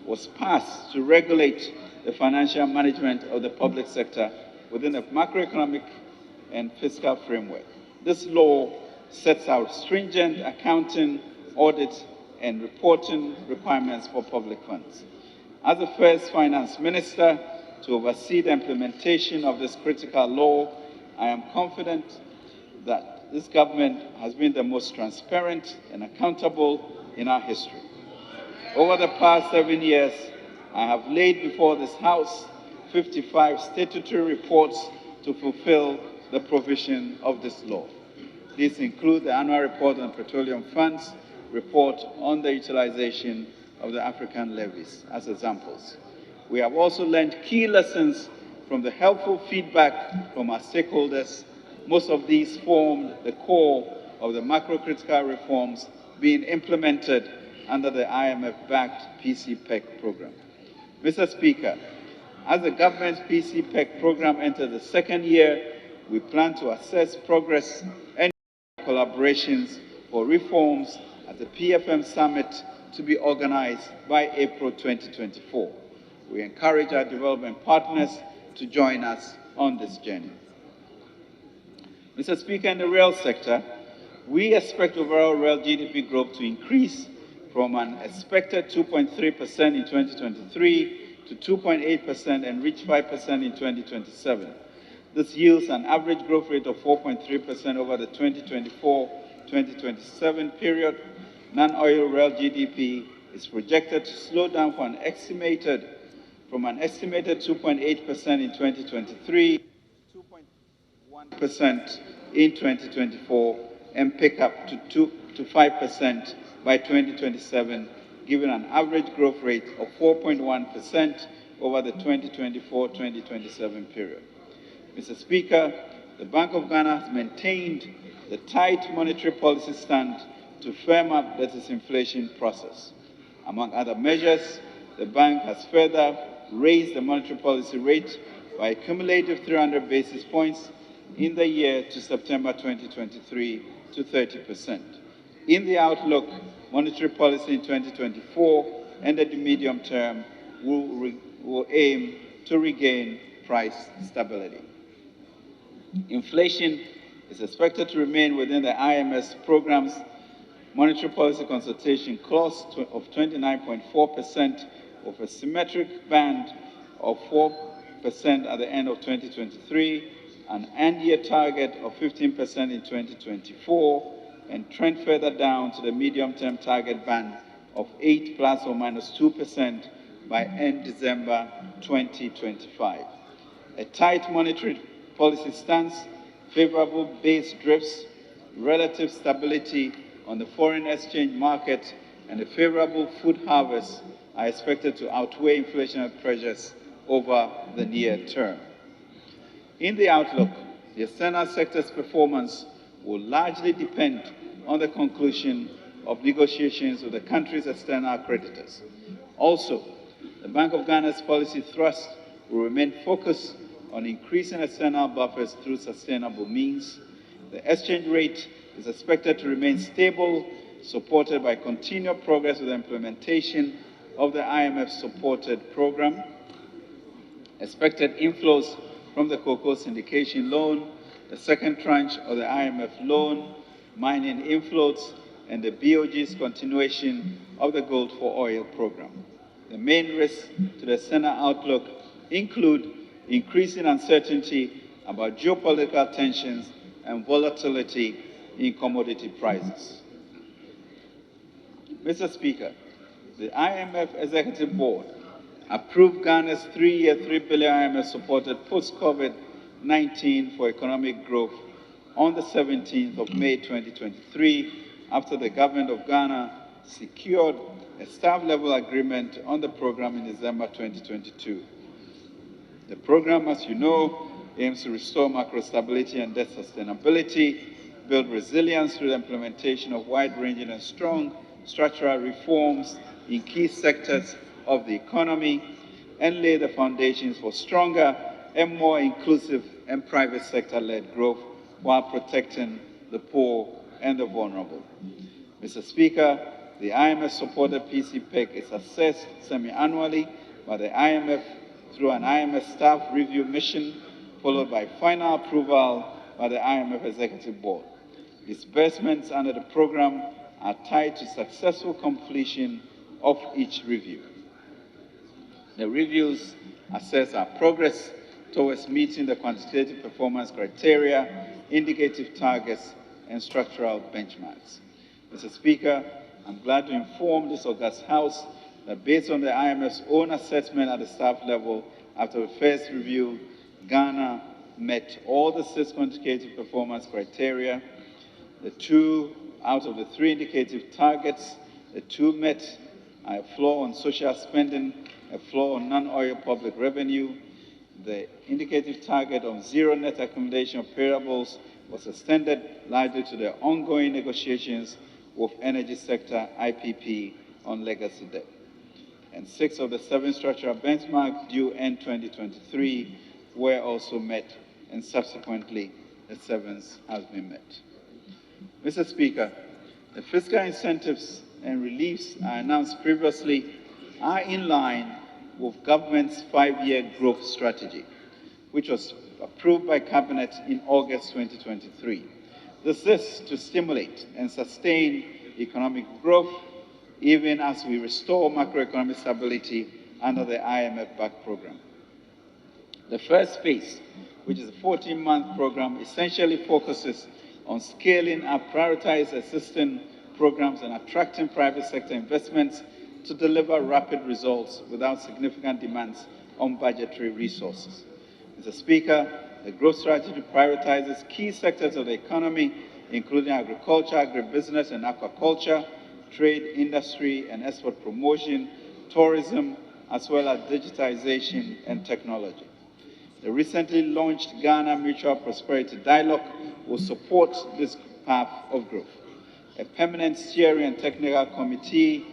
was passed to regulate the financial management of the public sector within a macroeconomic and fiscal framework. This law sets out stringent accounting, audit, and reporting requirements for public funds. As the first finance minister to oversee the implementation of this critical law, I am confident that this government has been the most transparent and accountable in our history. Over the past 7 years, I have laid before this House 55 statutory reports to fulfill the provision of this law. These include the annual report on petroleum funds, report on the utilization of the African levies as examples. We have also learned key lessons from the helpful feedback from our stakeholders. Most of these formed the core of the macro-critical reforms being implemented under the IMF-backed PCPEC program. Mr. Speaker, as the government's PCPEC program enters the second year, we plan to assess progress and collaborations for reforms at the PFM Summit to be organized by April 2024. We encourage our development partners to join us on this journey. Mr. Speaker, in the rail sector, we expect overall rail GDP growth to increase from an expected 2.3% in 2023 to 2.8% and reach 5% in 2027. This yields an average growth rate of 4.3% over the 2024-2027 period. Non-oil rail GDP is projected to slow down from an estimated 2.8% in 2023 to 2.1% in 2024 and pick up to 5% by 2027, giving an average growth rate of 4.1% over the 2024-2027 period. Mr. Speaker, the Bank of Ghana has maintained the tight monetary policy stand to firm up the disinflation process. Among other measures, the bank has further raised the monetary policy rate by a cumulative 300 basis points in the year to September 2023 to 30%. In the outlook, monetary policy in 2024 and the medium term will aim to regain price stability. Inflation is expected to remain within the IMS program's monetary policy consultation clause of 29.4% with a symmetric band of 4% at the end of 2023, an end-year target of 15% in 2024, and trend further down to the medium-term target band of 8 plus or minus 2% by end December 2025. A tight monetary policy stance, favorable base drifts, relative stability on the foreign exchange market, and a favorable food harvest are expected to outweigh inflationary pressures over the near term. In the outlook, the external sector's performance will largely depend on the conclusion of negotiations with the country's external creditors. Also, the Bank of Ghana's policy thrust will remain focused on increasing external buffers through sustainable means. The exchange rate is expected to remain stable, supported by continued progress with the implementation of the IMF-supported program. Expected inflows from the cocoa syndication loan, the second tranche of the IMF loan, mining inflows, and the BOG's continuation of the Gold for Oil program. The main risks to the external outlook include increasing uncertainty about geopolitical tensions and volatility in commodity prices. Mr. Speaker, the IMF Executive Board Approved Ghana's 3-year, $3 billion IMF-supported post-COVID-19 for economic growth on the 17th of May 2023, after the government of Ghana secured a staff-level agreement on the program in December 2022. The program, as you know, aims to restore macro stability and debt sustainability, build resilience through the implementation of wide-ranging and strong structural reforms in key sectors of the economy, and lay the foundations for stronger and more inclusive and private sector-led growth while protecting the poor and the vulnerable. Mr. Speaker, the IMF-supported PCPEC is assessed semi-annually by the IMF through an IMF staff review mission, followed by final approval by the IMF Executive Board. Disbursements under the program are tied to successful completion of each review. The reviews assess our progress towards meeting the quantitative performance criteria, indicative targets, and structural benchmarks. Mr. Speaker, I'm glad to inform this august House that based on the IMF's own assessment at the staff level, after the first review, Ghana met all the 6 quantitative performance criteria. The 2 out of the 3 indicative targets, the 2 met a floor on social spending, a floor on non-oil public revenue. The indicative target of 0 net accumulation of payables was extended largely to the ongoing negotiations with energy sector IPP on legacy debt. And 6 of the 7 structural benchmarks due end 2023 were also met, and subsequently the 7th has been met. Mr. Speaker, the fiscal incentives and reliefs I announced previously are in line with government's 5-year growth strategy, which was approved by Cabinet in August 2023. This is to stimulate and sustain economic growth, even as we restore macroeconomic stability under the IMF-backed program. The first phase, which is a 14-month program, essentially focuses on scaling up prioritized existing programs and attracting private sector investments to deliver rapid results without significant demands on budgetary resources. Mr. Speaker, the growth strategy prioritizes key sectors of the economy, including agriculture, agribusiness, and aquaculture, trade, industry, and export promotion, tourism, as well as digitization and technology. The recently launched Ghana Mutual Prosperity Dialogue will support this path of growth. A permanent steering and technical committee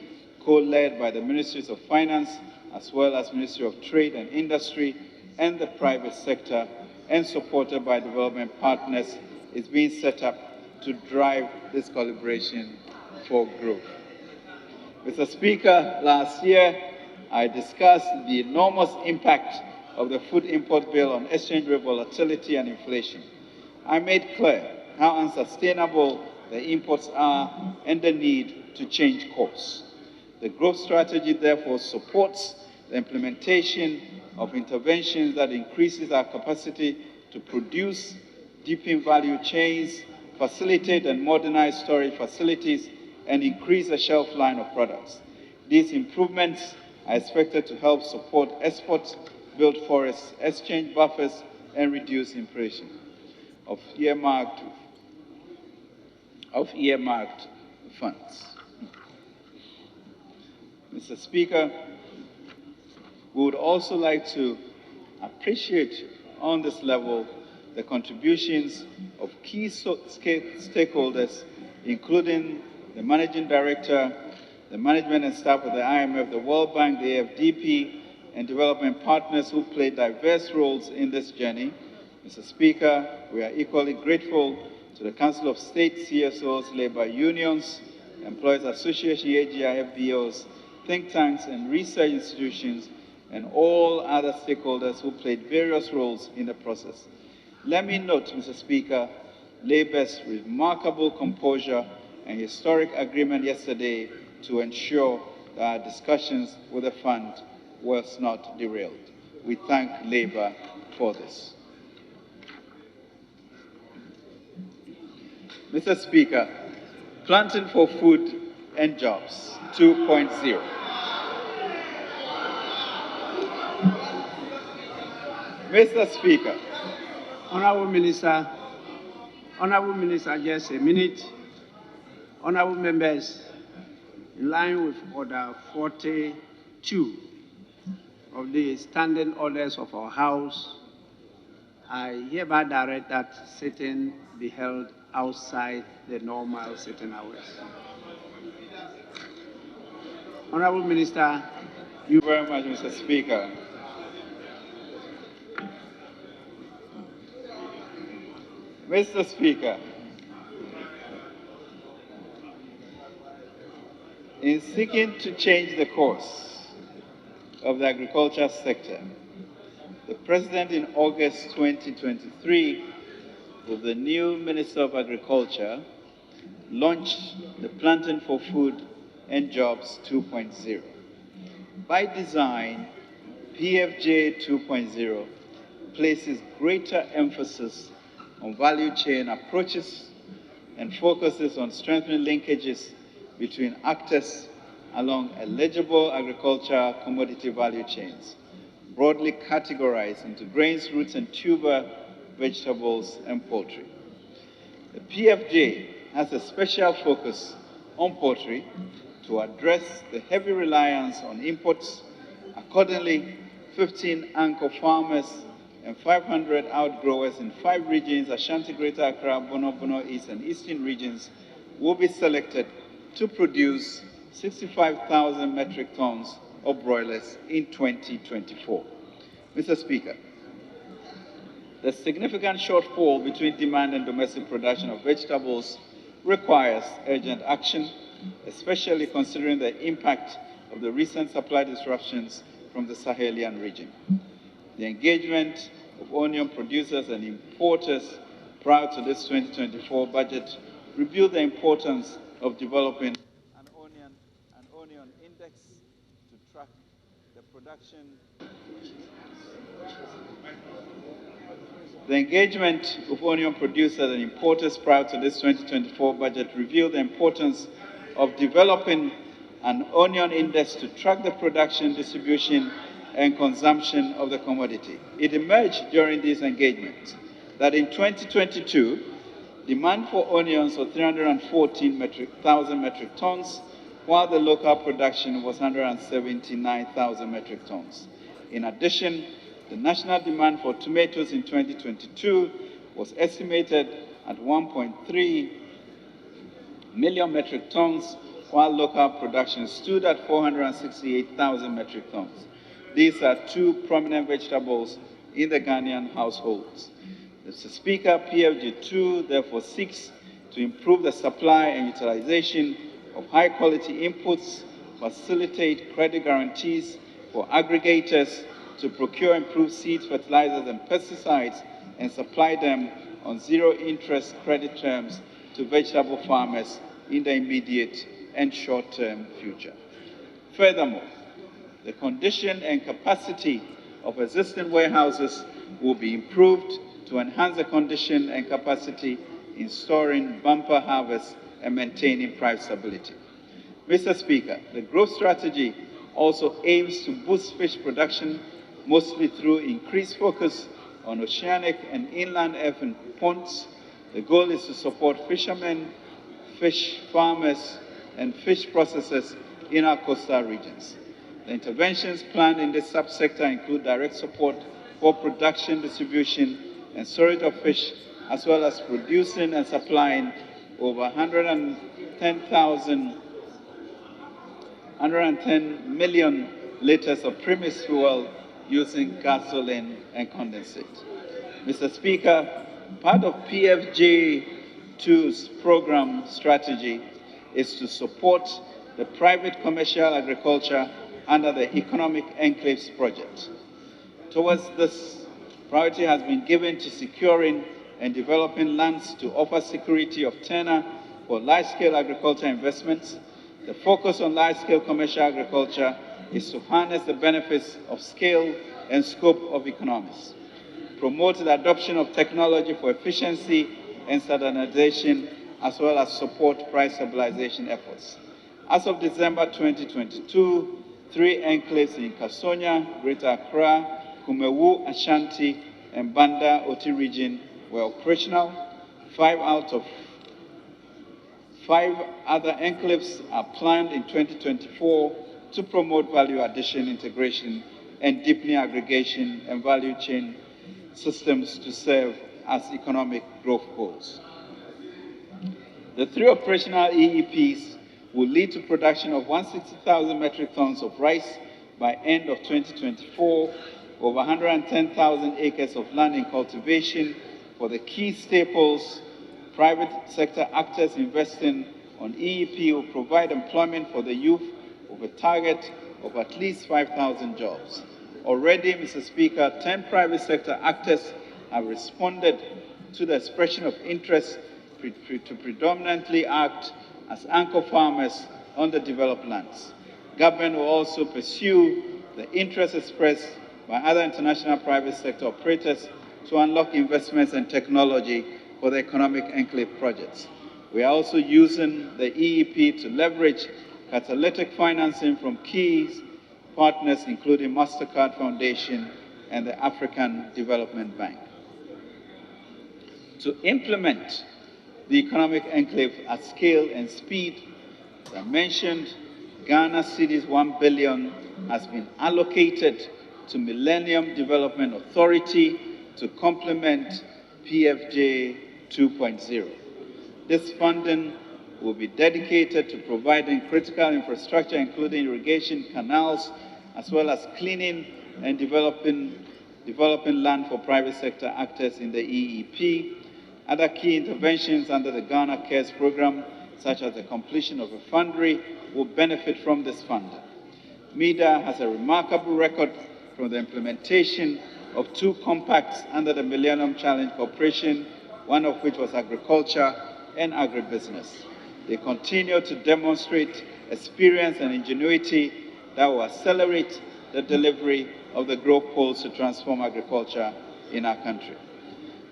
co-led by the Ministries of Finance, as well as Ministry of Trade and Industry and the private sector, and supported by development partners, is being set up to drive this collaboration for growth. Mr. Speaker, last year I discussed the enormous impact of the food import bill on exchange rate volatility and inflation. I made clear how unsustainable the imports are and the need to change course. The growth strategy therefore supports the implementation of interventions that increases our capacity to produce, deepen value chains, facilitate and modernize storage facilities, and increase the shelf line of products. These improvements are expected to help support exports, build forests, exchange buffers, and reduce inflation of earmarked funds. Mr. Speaker, we would also like to appreciate on this level the contributions of key stakeholders, including the Managing Director, the management and staff of the IMF, the World Bank, the AFDP, and development partners who played diverse roles in this journey. Mr. Speaker, we are equally grateful to the Council of State, CSOs, labor unions, Employers Association, AGI, FBOs, think tanks and research institutions, and all other stakeholders who played various roles in the process. Let me note, Mr. Speaker, Labour's remarkable composure and historic agreement yesterday to ensure that our discussions with the fund was not derailed. We thank Labour for this. Mr. Speaker, Planting for Food and Jobs 2.0. Mr. Speaker. Honorable Minister, just a minute. Honorable members, in line with Order 42 of the standing orders of our House, I hereby direct that sitting be held outside the normal sitting hours. Honorable Minister, Thank you very much, Mr. Speaker. Mr. Speaker, in seeking to change the course of the agriculture sector, the President in August 2023, with the new Minister of Agriculture, launched the Planting for Food and Jobs 2.0. By design, PFJ 2.0 places greater emphasis on value chain approaches and focuses on strengthening linkages between actors along eligible agricultural commodity value chains, broadly categorized into grains, roots, and tuber vegetables and poultry. The PFJ has a special focus on poultry to address the heavy reliance on imports. Accordingly, 15 anchor farmers and 500 outgrowers in 5 regions, Ashanti, Greater Accra, Bono, East, and Eastern regions, will be selected to produce 65,000 metric tons of broilers in 2024. Mr. Speaker, the significant shortfall between demand and domestic production of vegetables requires urgent action, especially considering the impact of the recent supply disruptions from the Sahelian region. The engagement of onion producers and importers prior to this 2024 budget revealed the importance of developing an onion index to track the production. The engagement of onion producers and importers prior to this 2024 budget revealed the importance of developing an onion index to track the production, distribution, and consumption of the commodity. It emerged during these engagements that in 2022, demand for onions was 314,000 metric tons, while the local production was 179,000 metric tons. In addition, the national demand for tomatoes in 2022 was estimated at 1.3 million metric tons, while local production stood at 468,000 metric tons. These are 2 prominent vegetables in the Ghanaian households. Mr. Speaker, PFG2 therefore seeks to improve the supply and utilization of high-quality inputs, facilitate credit guarantees for aggregators to procure improved seeds, fertilizers, and pesticides, and supply them on zero-interest credit terms to vegetable farmers in the immediate and short-term future. Furthermore, the condition and capacity of existing warehouses will be improved to enhance the condition and capacity in storing bumper harvests and maintaining price stability. Mr. Speaker, the growth strategy also aims to boost fish production, mostly through increased focus on oceanic and inland earthen ponds. The goal is to support fishermen, fish farmers, and fish processors in our coastal regions. The interventions planned in this subsector include direct support for production, distribution, and storage of fish, as well as producing and supplying over 110 million liters of premise fuel using gasoline and condensate. Mr. Speaker, part of PFJ2's program strategy is to support the private commercial agriculture under the Economic Enclaves project. Towards this, priority has been given to securing and developing lands to offer security of tenure for large-scale agriculture investments. The focus on large-scale commercial agriculture is to harness the benefits of scale and scope of economics, promote the adoption of technology for efficiency and standardization, as well as support price stabilization efforts. As of December 2022, 3 enclaves in Kasonia, Greater Accra, Kumewu, Ashanti, and Banda Oti region were operational. 5 out of 5 other enclaves are planned in 2024 to promote value addition, integration, and deepening aggregation and value chain systems to serve as economic growth goals. The 3 operational EEPs will lead to production of 160,000 metric tons of rice by end of 2024, over 110,000 acres of land in cultivation for the key staples. Private sector actors investing on EEP will provide employment for the youth with a target of at least 5,000 jobs. Already, Mr. Speaker, 10 private sector actors have responded to the expression of interest to predominantly act as anchor farmers on the developed lands. Government will also pursue the interest expressed by other international private sector operators to unlock investments and technology for the economic enclave projects. We are also using the EEP to leverage catalytic financing from key partners, including MasterCard Foundation and the African Development Bank. To implement the economic enclave at scale and speed, as I mentioned, Ghana Cedi's 1 billion has been allocated to Millennium Development Authority to complement PFJ 2.0. This funding will be dedicated to providing critical infrastructure, including irrigation canals, as well as cleaning and developing land for private sector actors in the EEP. Other key interventions under the Ghana Cares program, such as the completion of a foundry, will benefit from this funding. MEDA has a remarkable record from the implementation of 2 compacts under the Millennium Challenge Corporation, one of which was agriculture and agribusiness. They continue to demonstrate experience and ingenuity that will accelerate the delivery of the growth goals to transform agriculture in our country.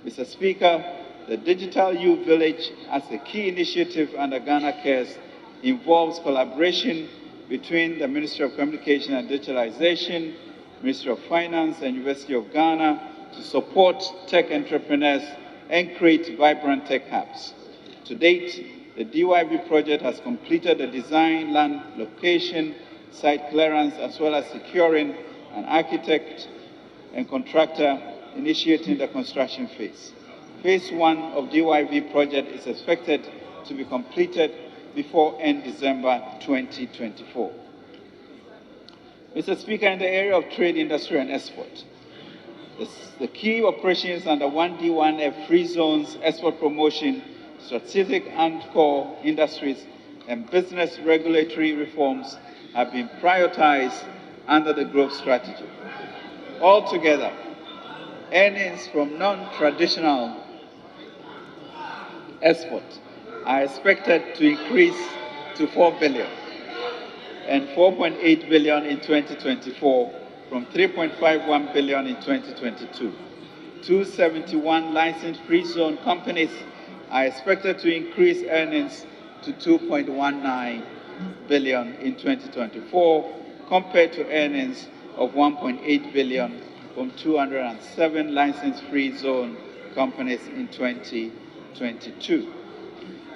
Mr. Speaker, the Digital Youth Village, as a key initiative under Ghana Cares, involves collaboration between the Ministry of Communication and Digitalization, Ministry of Finance, and University of Ghana to support tech entrepreneurs and create vibrant tech hubs. To date, the DYV project has completed the design, land location, site clearance, as well as securing an architect and contractor initiating the construction phase. Phase 1 of DYV project is expected to be completed before end December 2024. Mr. Speaker, in the area of trade, industry, and export, the key operations under 1D1F free zones, export promotion, strategic and core industries, and business regulatory reforms have been prioritized under the growth strategy. Altogether, earnings from non-traditional export are expected to increase to 4 billion and 4.8 billion in 2024 from 3.51 billion in 2022. 271 license-free zone companies are expected to increase earnings to 2.19 billion in 2024 compared to earnings of 1.8 billion from 207 license-free zone companies in 2022.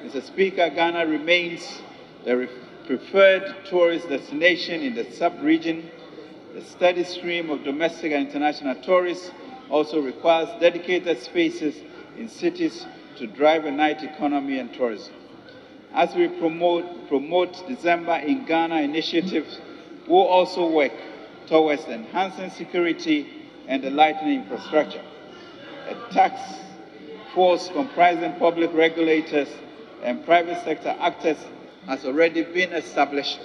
Mr. Speaker, Ghana remains the preferred tourist destination in the sub-region. The steady stream of domestic and international tourists also requires dedicated spaces in cities to drive a night economy and tourism. As we promote December in Ghana initiatives, we'll also work towards enhancing security and the lightening infrastructure. A task force comprising public regulators and private sector actors has already been established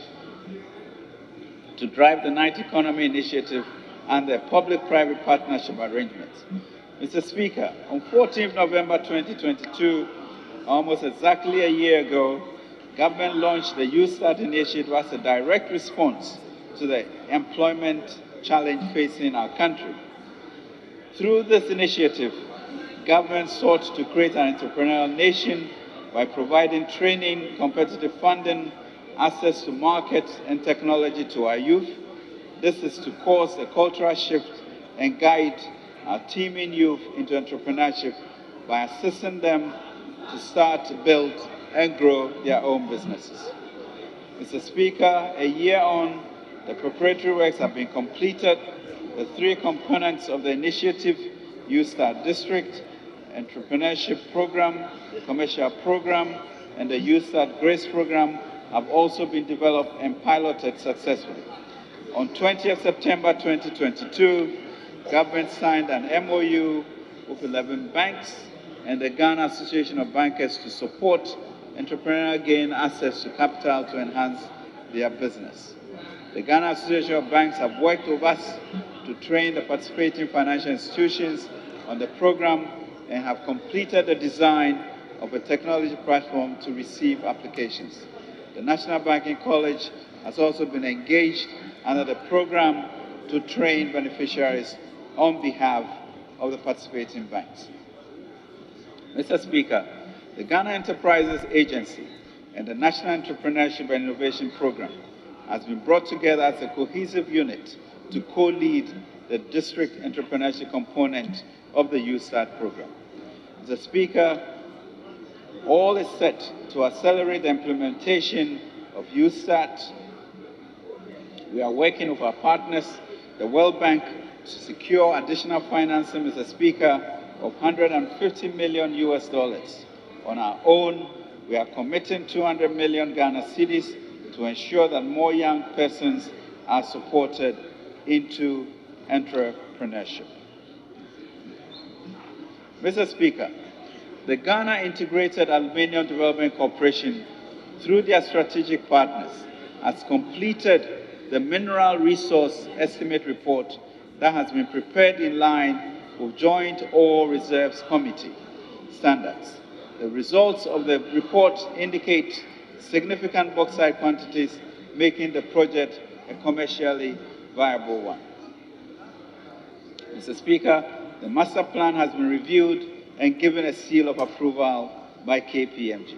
to drive the night economy initiative and the public-private partnership arrangements. Mr. Speaker, on 14th November 2022, almost exactly a year ago, government launched the Youth Start initiative as a direct response to the employment challenge facing our country. Through this initiative, government sought to create an entrepreneurial nation by providing training, competitive funding, access to markets and technology to our youth. This is to cause a cultural shift and guide our teeming youth into entrepreneurship by assisting them to start, build, and grow their own businesses. Mr. Speaker, a year on, the preparatory works have been completed. The three components of the initiative, Youth Start District, Entrepreneurship Program, Commercial Program, and the Youth Start Grace Program, have also been developed and piloted successfully. On 20th September 2022, government signed an MOU with 11 banks and the Ghana Association of Bankers to support entrepreneurs gain access to capital to enhance their business. The Ghana Association of Banks have worked with us to train the participating financial institutions on the program and have completed the design of a technology platform to receive applications. The National Banking College has also been engaged under the program to train beneficiaries on behalf of the participating banks. Mr. Speaker, the Ghana Enterprises Agency and the National Entrepreneurship and Innovation Program has been brought together as a cohesive unit to co-lead the district entrepreneurship component of the Youth Start program. Mr. Speaker, all is set to accelerate the implementation of Youth Start. We are working with our partners, the World Bank, to secure additional financing, Mr. Speaker, of $150 million US. On our own, we are committing 200 million Ghana cedis to ensure that more young persons are supported into entrepreneurship. Mr. Speaker, the Ghana Integrated Aluminium Development Corporation, through their strategic partners, has completed the Mineral Resource Estimate Report that has been prepared in line with Joint Ore Reserves Committee standards. The results of the report indicate significant bauxite quantities, making the project a commercially viable one. Mr. Speaker, the master plan has been reviewed and given a seal of approval by KPMG.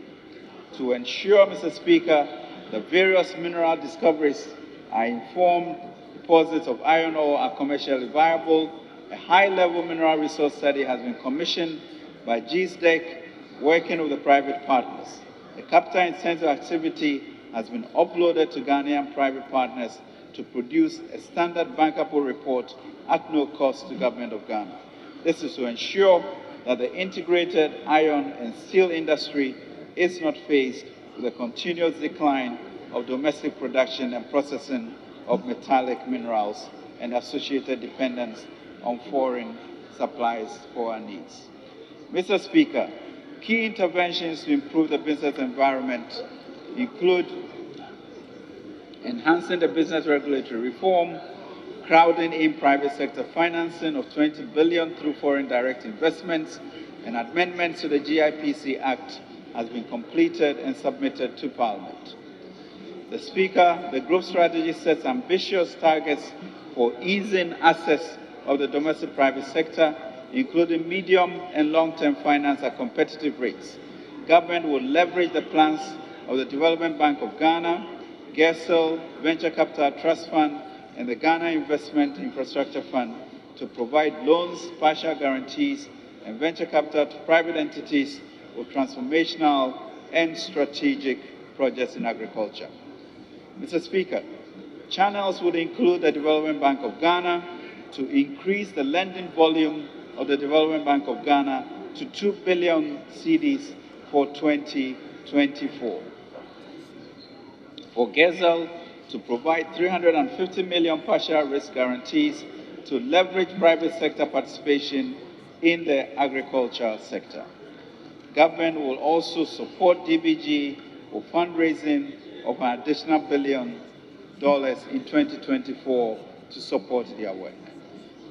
To ensure, Mr. Speaker, the various mineral discoveries are informed, deposits of iron ore are commercially viable, a high-level mineral resource study has been commissioned by BizTech, working with the private partners. The capital-intensive activity has been uploaded to Ghanaian private partners to produce a standard bankable report at no cost to the Government of Ghana. This is to ensure that the integrated iron and steel industry is not faced with a continuous decline of domestic production and processing of metallic minerals and associated dependence on foreign supplies for our needs. Mr. Speaker, key interventions to improve the business environment include enhancing the business regulatory reform, crowding in private sector financing of 20 billion through foreign direct investments, and amendments to the GIPC Act has been completed and submitted to Parliament. The Speaker, the group strategy sets ambitious targets for easing access of the domestic private sector, including medium and long-term finance at competitive rates. Government will leverage the plans of the Development Bank of Ghana, GESEL, Venture Capital Trust Fund, and the Ghana Investment Infrastructure Fund to provide loans, partial guarantees, and venture capital to private entities with transformational and strategic projects in agriculture. Mr. Speaker, channels would include the Development Bank of Ghana to increase the lending volume of the Development Bank of Ghana to 2 billion cedis for 2024. For GESEL to provide 350 million partial risk guarantees to leverage private sector participation in the agricultural sector. Government will also support DBG for fundraising of an additional $1 billion in 2024 to support their work.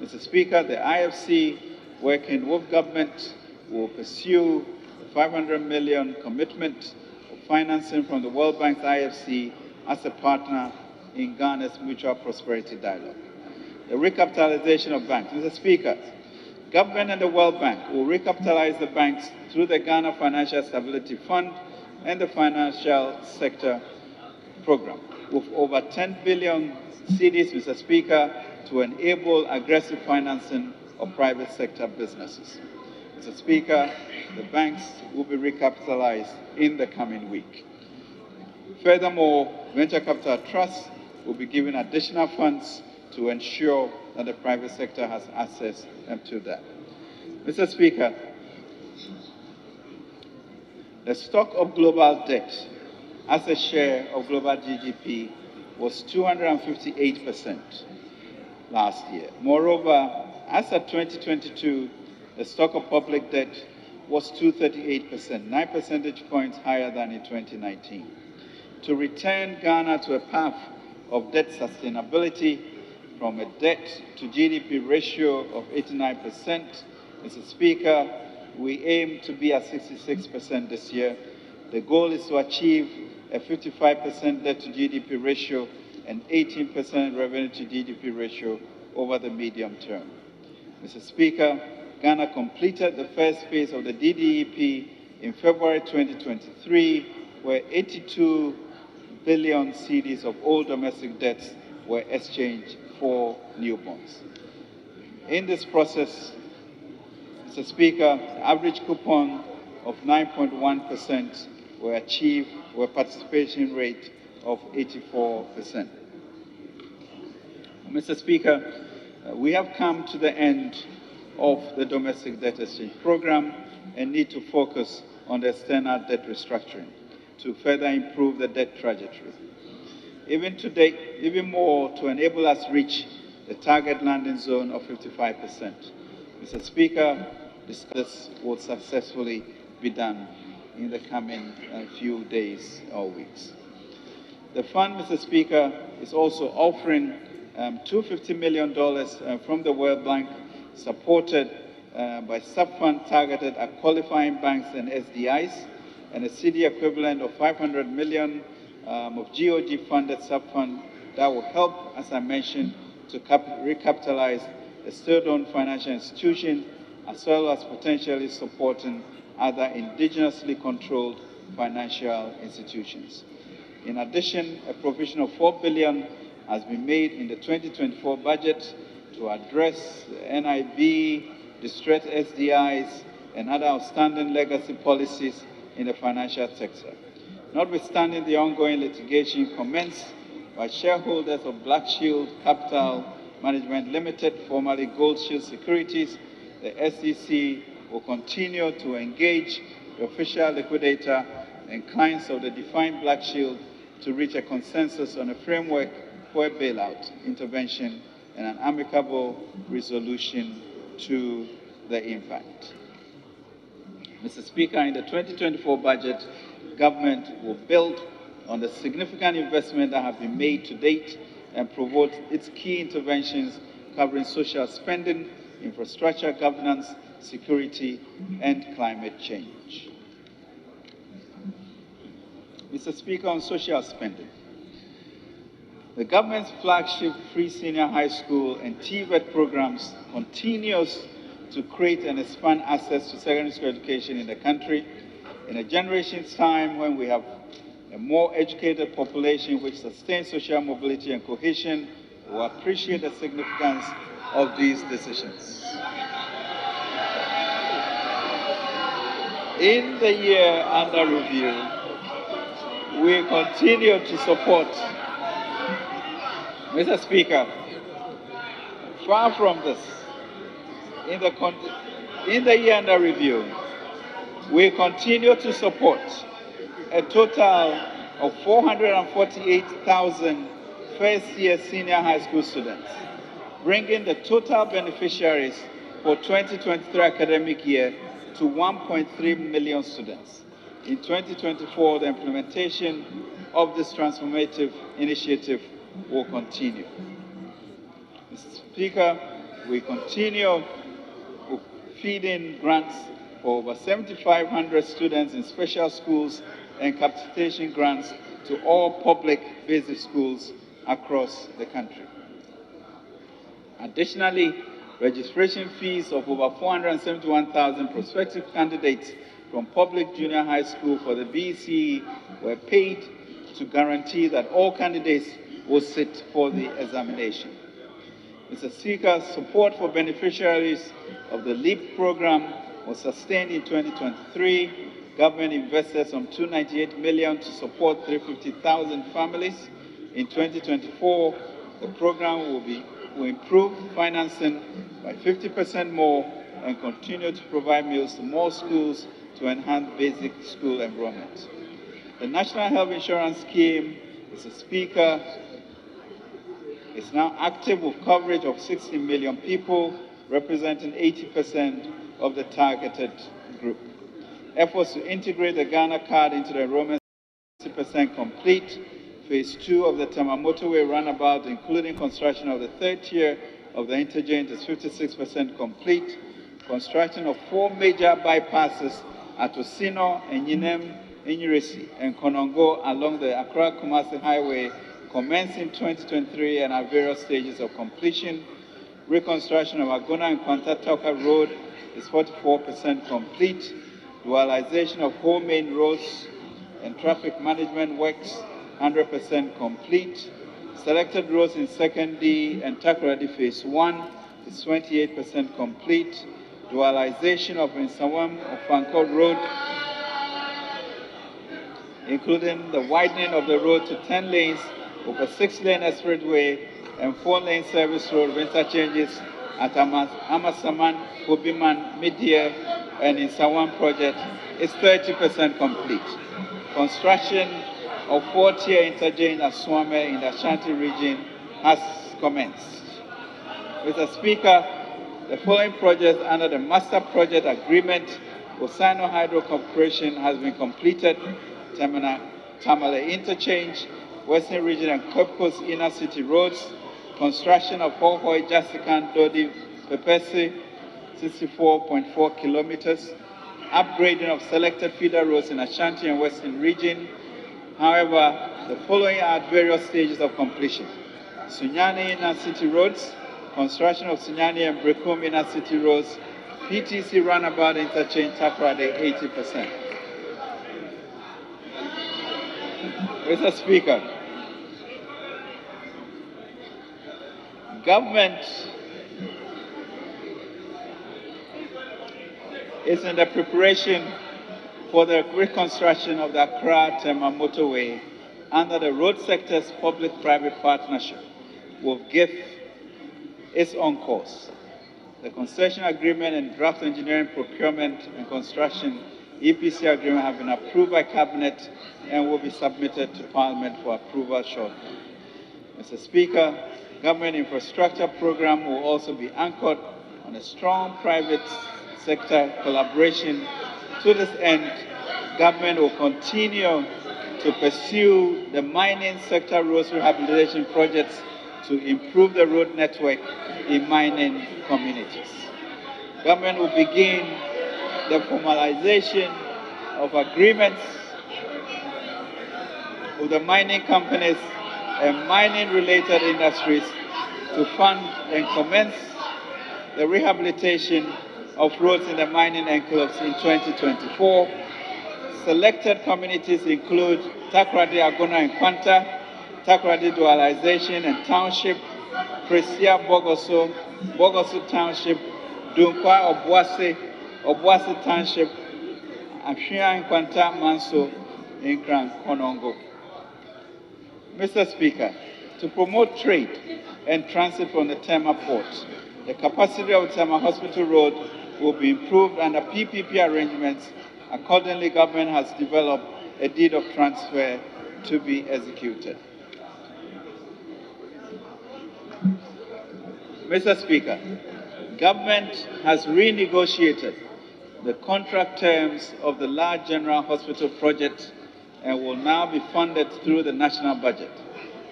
Mr. Speaker, the IFC, working with government, will pursue a 500 million commitment of financing from the World Bank's IFC as a partner in Ghana's Mutual Prosperity Dialogue. The recapitalization of banks. Mr. Speaker, government and the World Bank will recapitalize the banks through the Ghana Financial Stability Fund and the Financial Sector Program. With over 10 billion cedis, Mr. Speaker, to enable aggressive financing of private sector businesses. Mr. Speaker, the banks will be recapitalized in the coming week. Furthermore, venture capital trusts will be given additional funds to ensure that the private sector has access to that. Mr. Speaker, the stock of global debt as a share of global GDP was 258% last year. Moreover, as of 2022, the stock of public debt was 238%, 9 percentage points higher than in 2019. To return Ghana to a path of debt sustainability from a debt to GDP ratio of 89%, Mr. Speaker, we aim to be at 66% this year. The goal is to achieve a 55% debt to GDP ratio and 18% revenue to GDP ratio over the medium term. Mr. Speaker, Ghana completed the first phase of the DDEP in February 2023, where 82 billion cedis of old domestic debts were exchanged for new bonds. In this process, Mr. Speaker, the average coupon of 9.1% were achieved with a participation rate of 84%. Mr. Speaker, we have come to the end of the domestic debt exchange program and need to focus on the external debt restructuring to further improve the debt trajectory. Even more to enable us reach the target landing zone of 55%. Mr. Speaker, this will successfully be done in the coming few days or weeks. The fund, Mr. Speaker, is also offering $250 million from the World Bank, supported by sub-fund targeted at qualifying banks and SDIs, and a CD equivalent of $500 million of GOG-funded sub-fund that will help, as I mentioned, to recapitalize a state-owned financial institution, as well as potentially supporting other indigenously controlled financial institutions. In addition, a provision of $4 billion has been made in the 2024 budget to address NIB, distressed SDIs, and other outstanding legacy policies in the financial sector. Notwithstanding the ongoing litigation commenced by shareholders of Black Shield Capital Management Limited, formerly Gold Shield Securities, the SEC will continue to engage the official liquidator and clients of the defined Black Shield to reach a consensus on a framework for a bailout, intervention, and an amicable resolution to the impact. Mr. Speaker, in the 2024 budget, government will build on the significant investment that have been made to date and promote its key interventions covering social spending, infrastructure governance, security, and climate change. Mr. Speaker, on social spending, the government's flagship free senior high school and TVET programs continues to create and expand access to secondary school education in the country. In a generation's time, when we have a more educated population which sustains social mobility and cohesion, we appreciate the significance of these decisions. In the year under review, we continue to support. Mr. Speaker, far from this, in the year under review, we continue to support a total of 448,000 first-year senior high school students, bringing the total beneficiaries for 2023 academic year to 1.3 million students. In 2024, the implementation of this transformative initiative will continue. Mr. Speaker, we continue feeding grants for over 7,500 students in special schools and capitation grants to all public basic schools across the country. Additionally, registration fees of over 471,000 prospective candidates from public junior high school for the BCE were paid to guarantee that all candidates will sit for the examination. Mr. Speaker, support for beneficiaries of the LEAP program was sustained in 2023. Government invested some $298 million to support 350,000 families. In 2024, the program will improve financing by 50% more and continue to provide meals to more schools to enhance basic school enrollment. The National Health Insurance Scheme, Mr. Speaker, is now active with coverage of 60 million people, representing 80% of the targeted group. Efforts to integrate the Ghana card into the enrollment 60% complete. Phase 2 of the Tema Motorway runabout, including construction of the third tier of the interchange, is 56% complete. Construction of 4 major bypasses at Osino, Enyinem, Enyirisi, and Konongo along the Accra-Kumasi Highway commenced in 2023 and at various stages of completion. Reconstruction of Agona and Kwanta-Tauka Road is 44% complete. Dualization of whole main roads and traffic management works 100% complete. Selected roads in 2nd D and Takoradi Phase 1 is 28% complete. Dualization of Nsawam Ofanko Road, including the widening of the road to 10 lanes over 6-lane expressway and 4-lane service road interchanges at Amasaman, Kobiman, Midia, and Nsawam project is 30% complete. Construction of 4-tier interchange at Swame in the Ashanti region has commenced. Mr. Speaker, the following projects under the Master Project Agreement with Sino Hydro Corporation has been completed: Tamale Interchange, Western Region and Cape Coast Inner City Roads, construction of Hohoi, Jasikan, Dodi, Pepesi, 64.4 kilometers, upgrading of selected feeder roads in Ashanti and Western Region. However, the following are at various stages of completion: Sunyani Inner City Roads, construction of Sunyani and Brekum Inner City Roads, PTC Runabout Interchange, Takoradi, 80%. Mr. Speaker, government is in the preparation for the reconstruction of the Accra-Tema Motorway under the road sector's public-private partnership with GIF is on course. The concession agreement and draft engineering, procurement and construction EPC agreement have been approved by Cabinet and will be submitted to Parliament for approval shortly. Mr. Speaker, government infrastructure program will also be anchored on a strong private sector collaboration. To this end, government will continue to pursue the mining sector roads rehabilitation projects to improve the road network in mining communities. Government will begin the formalization of agreements with the mining companies and mining-related industries to fund and commence the rehabilitation of roads in the mining enclaves in 2024. Selected communities include Takoradi, Agona, and Kwanta, Takoradi Dualization and Township, Presia, Bogoso, Bogoso Township, Dunkwa, Obuasi Township, Ashia and Kwanta, Manso, Nkran, Konongo. Mr. Speaker, to promote trade and transit from the Tema port, the capacity of Tema Hospital Road will be improved under PPP arrangements. Accordingly, government has developed a deed of transfer to be executed. Mr. Speaker, government has renegotiated the contract terms of the large general hospital project and will now be funded through the national budget.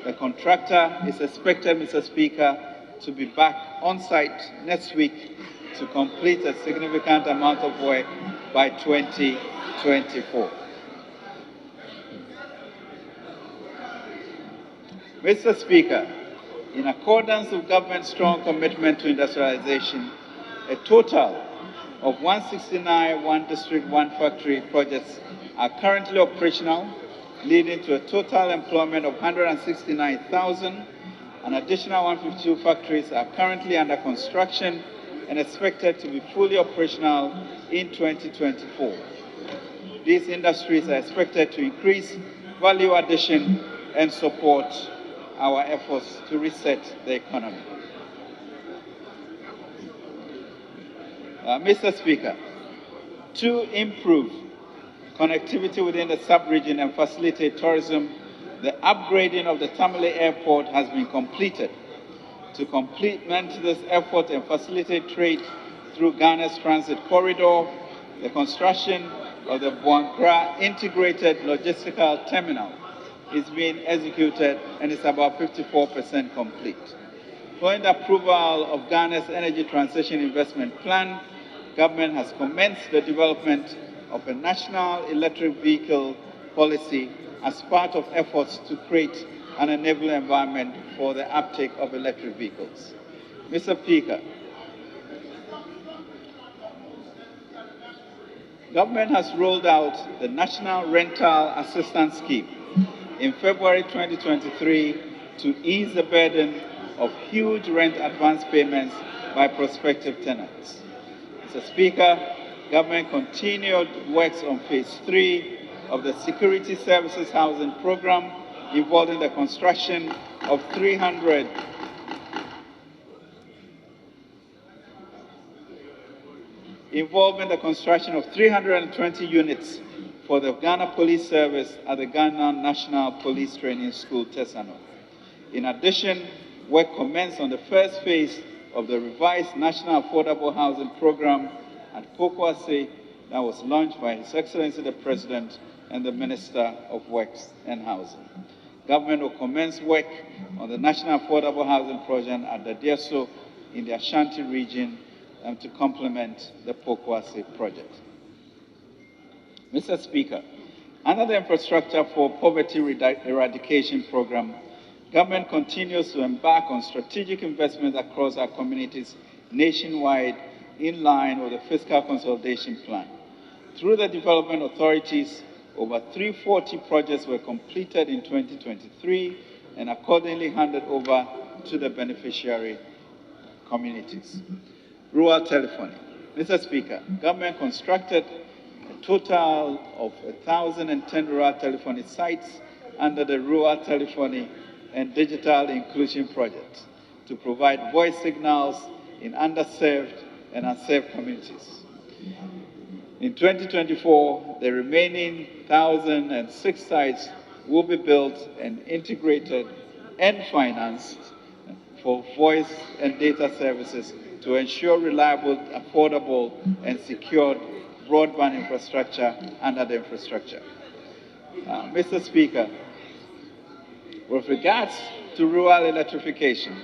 The contractor is expected, Mr. Speaker, to be back on site next week to complete a significant amount of work by 2024. Mr. Speaker, in accordance with government's strong commitment to industrialization, a total of 169 One District, One Factory projects are currently operational, leading to a total employment of 169,000 An additional 152 factories are currently under construction and expected to be fully operational in 2024. These industries are expected to increase value addition and support our efforts to reset the economy. Mr. Speaker, to improve connectivity within the sub-region and facilitate tourism, the upgrading of the Tamale Airport has been completed. To complement this effort and facilitate trade through Ghana's transit corridor, the construction of the Buankra Integrated Logistical Terminal is being executed and is about 54% complete. Following the approval of Ghana's Energy Transition Investment Plan, government has commenced the development of a national electric vehicle policy as part of efforts to create an enabling environment for the uptake of electric vehicles. Mr. Speaker, government has rolled out the National Rental Assistance Scheme in February 2023 to ease the burden of huge rent advance payments by prospective tenants. Mr. Speaker, government continued works on phase 3 of the Security Services Housing Program, involving the construction of 320 units for the Ghana Police Service at the Ghana National Police Training School, Tesano. In addition, work commenced on the first phase of the revised National Affordable Housing Program at Pokwase that was launched by His Excellency the President and the Minister of Works and Housing. Government will commence work on the National Affordable Housing Project at the Dieso in the Ashanti region to complement the Pokwase project. Mr. Speaker, under the Infrastructure for Poverty Eradication Program, government continues to embark on strategic investments across our communities nationwide in line with the Fiscal Consolidation Plan. Through the development authorities, over 340 projects were completed in 2023 and accordingly handed over to the beneficiary communities. Rural telephony. Mr. Speaker, government constructed a total of 1,010 rural telephony sites under the Rural Telephony and Digital Inclusion Project to provide voice signals in underserved and unserved communities. In 2024, the remaining 1,006 sites will be built and integrated and financed for voice and data services to ensure reliable, affordable, and secured broadband infrastructure under the infrastructure. Mr. Speaker, with regards to rural electrification,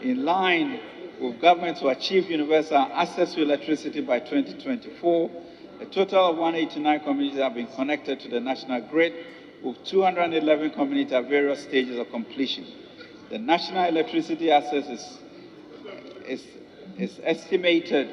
in line with government to achieve universal access to electricity by 2024, a total of 189 communities have been connected to the national grid, with 211 communities at various stages of completion. The national electricity access is estimated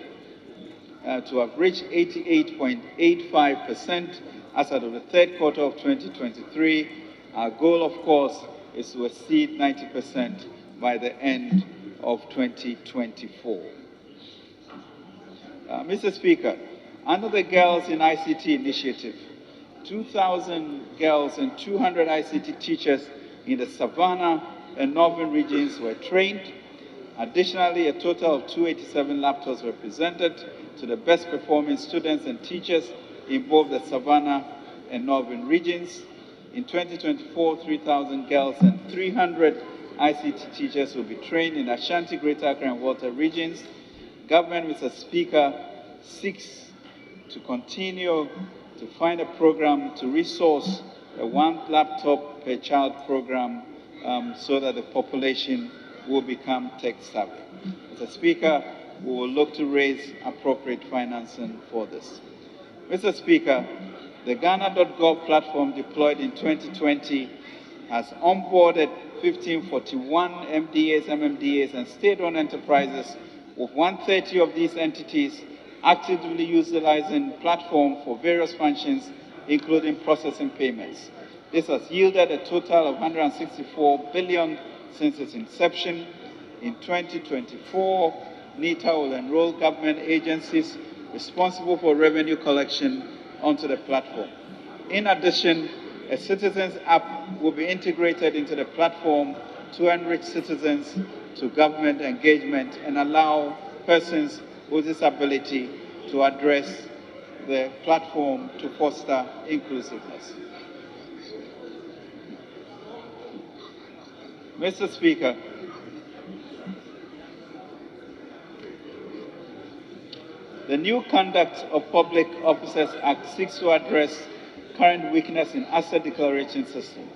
to have reached 88.85% as of the third quarter of 2023. Our goal, of course, is to exceed 90% by the end of 2024. Mr. Speaker, under the Girls in ICT initiative, 2,000 girls and 200 ICT teachers in the Savannah and Northern regions were trained. Additionally, a total of 287 laptops were presented to the best performing students and teachers in both the Savannah and Northern regions. In 2024, 3,000 girls and 300 ICT teachers will be trained in Ashanti, Greater Accra, and Volta regions. Government, Mr. Speaker, seeks to continue to find a program to resource a one laptop per child program so that the population will become tech savvy. Mr. Speaker, we will look to raise appropriate financing for this. Mr. Speaker, the Ghana.gov platform deployed in 2020 has onboarded 1,541 MDAs, MMDAs, and state-owned enterprises, with 130 of these entities actively utilizing the platform for various functions, including processing payments. This has yielded a total of 164 billion since its inception. In 2024, NITA will enroll government agencies responsible for revenue collection onto the platform. In addition, a citizens app will be integrated into the platform to enrich citizens to government engagement and allow persons with disability to address the platform to foster inclusiveness. Mr. Speaker, the new Conduct of Public Officers Act seeks to address current weakness in asset declaration system.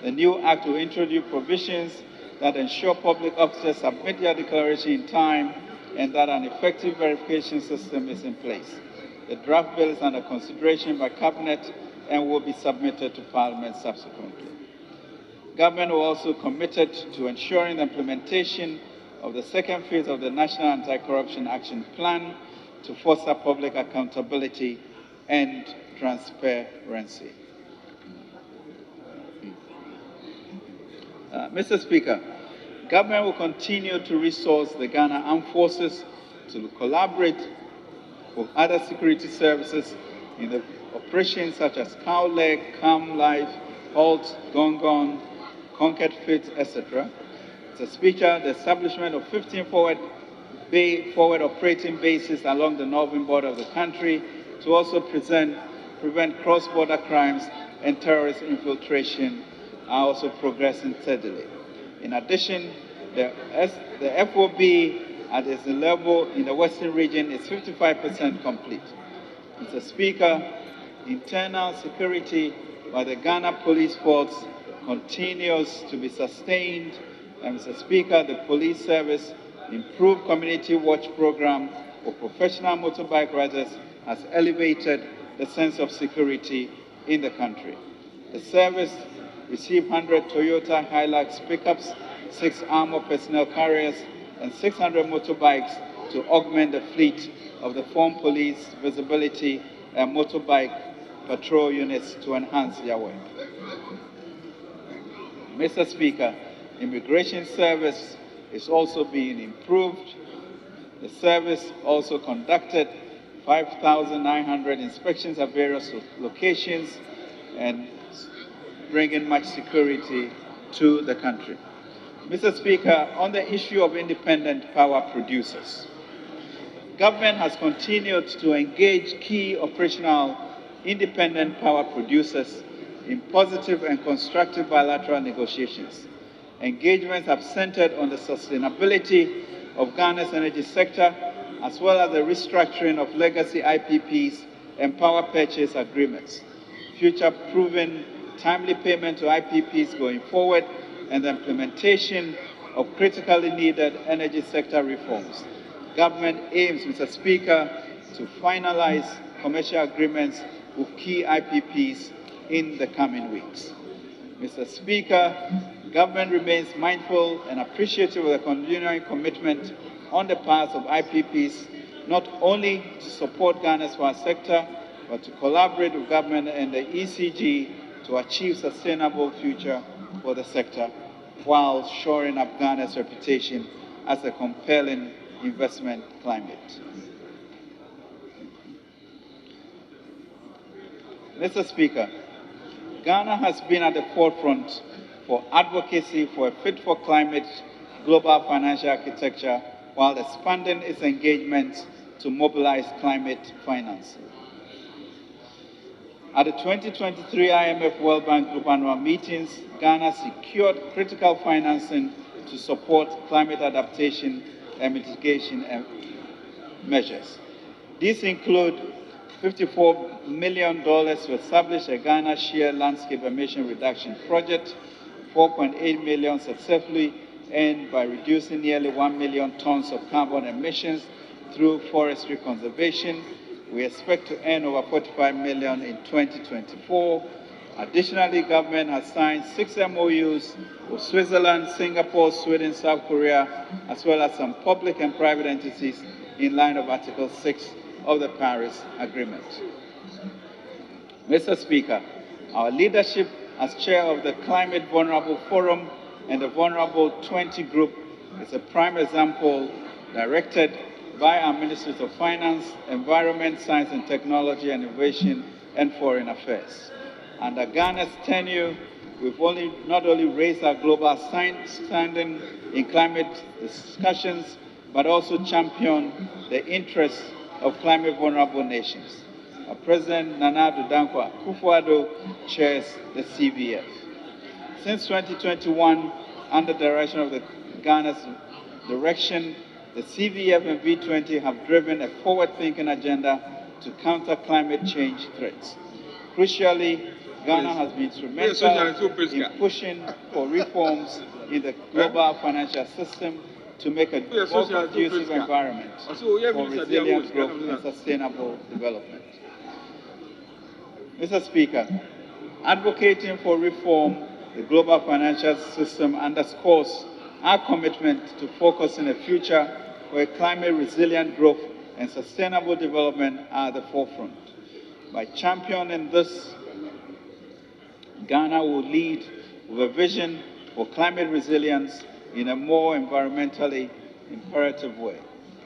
The new act will introduce provisions that ensure public officers submit their declaration in time and that an effective verification system is in place. The draft bill is under consideration by Cabinet and will be submitted to Parliament subsequently. Government will also committed to ensuring the implementation of the second phase of the National Anti-Corruption Action Plan to foster public accountability and transparency. Mr. Speaker, government will continue to resource the Ghana Armed Forces to collaborate with other security services in the operations such as Cowleg, Calm Life, Halt, Gong, Conquered Fit, etc. Mr. Speaker, the establishment of 15 forward operating bases along the northern border of the country to also prevent cross-border crimes and terrorist infiltration are also progressing steadily. In addition, the FOB at its level in the Western region is 55% complete. Mr. Speaker, internal security by the Ghana Police Force continues to be sustained, and Mr. Speaker, the police service improved community watch program for professional motorbike riders has elevated the sense of security in the country. The service received 100 Toyota Hilux pickups, 6 armored personnel carriers, and 600 motorbikes to augment the fleet of the Foreign Police Visibility and Motorbike Patrol units to enhance their work. Mr. Speaker, Immigration Service is also being improved. The service also conducted 5,900 inspections at various locations and bringing much security to the country. Mr. Speaker, on the issue of independent power producers, government has continued to engage key operational independent power producers in positive and constructive bilateral negotiations. Engagements have centered on the sustainability of Ghana's energy sector, as well as the restructuring of legacy IPPs and power purchase agreements, future-proofing timely payment to IPPs going forward, and the implementation of critically needed energy sector reforms. Government aims, Mr. Speaker, to finalize commercial agreements with key IPPs in the coming weeks. Mr. Speaker, government remains mindful and appreciative of the continuing commitment on the part of IPPs, not only to support Ghana's power sector, but to collaborate with government and the ECG to achieve sustainable future for the sector, while shoring up Ghana's reputation as a compelling investment climate. Mr. Speaker, Ghana has been at the forefront for advocacy for a fit-for-climate global financial architecture while expanding its engagement to mobilize climate finance. At the 2023 IMF World Bank Group annual meetings, Ghana secured critical financing to support climate adaptation and mitigation measures. These include $54 million to establish a Ghana Share Landscape Emission Reduction Project, $4.8 million successfully earned by reducing nearly 1 million tons of carbon emissions through forestry conservation. We expect to earn over $45 million in 2024. Additionally, government has signed 6 MOUs with Switzerland, Singapore, Sweden, South Korea, as well as some public and private entities in line of Article 6 of the Paris Agreement. Mr. Speaker, our leadership as chair of the Climate Vulnerable Forum and the Vulnerable 20 Group is a prime example directed by our Ministries of Finance, Environment, Science and Technology, and Innovation, and Foreign Affairs. Under Ghana's tenure, we've not only raised our global standing in climate discussions, but also championed the interests of climate-vulnerable nations. Our President Nana Addo Dankwa Akufo-Addo chairs the CVF. Since 2021, under the direction of Ghana's direction, the CVF and V20 have driven a forward-thinking agenda to counter climate change threats. Crucially, Ghana has been instrumental in pushing for reforms in the global financial system to make a more conducive environment for resilient growth and sustainable development. Mr. Speaker, advocating for reform the global financial system underscores our commitment to focusing a future where climate-resilient growth and sustainable development are at the forefront. By championing this, Ghana will lead with a vision for climate resilience in a more environmentally imperative way.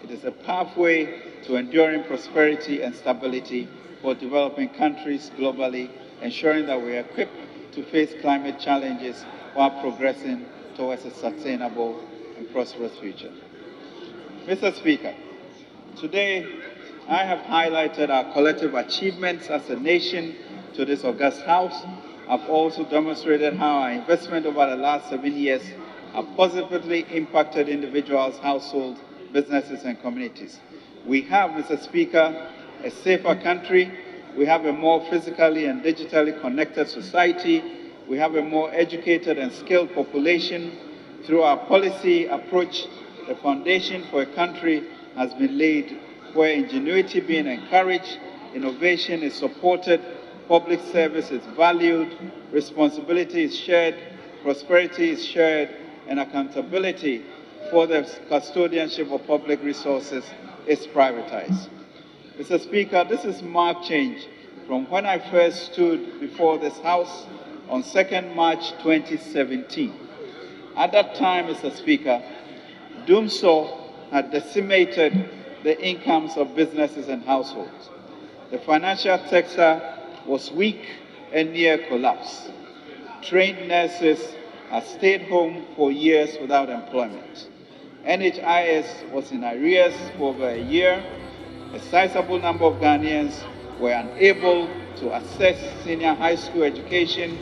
It is a pathway to enduring prosperity and stability for developing countries globally, ensuring that we are equipped to face climate challenges while progressing towards a sustainable and prosperous future. Mr. Speaker, today I have highlighted our collective achievements as a nation to this august House. I've also demonstrated how our investment over the last 7 years have positively impacted individuals, households, businesses, and communities. We have, Mr. Speaker, a safer country. We have a more physically and digitally connected society. We have a more educated and skilled population. Through our policy approach, the foundation for a country has been laid where ingenuity is being encouraged, innovation is supported, public service is valued, responsibility is shared, prosperity is shared, and accountability for the custodianship of public resources is privatized. Mr. Speaker, this is marked change from when I first stood before this House on 2nd March 2017. At that time, Mr. Speaker, doomsday had decimated the incomes of businesses and households. The financial sector was weak and near collapse. Trained nurses had stayed home for years without employment. NHIS was in arrears for over a year. A sizable number of Ghanaians were unable to access senior high school education.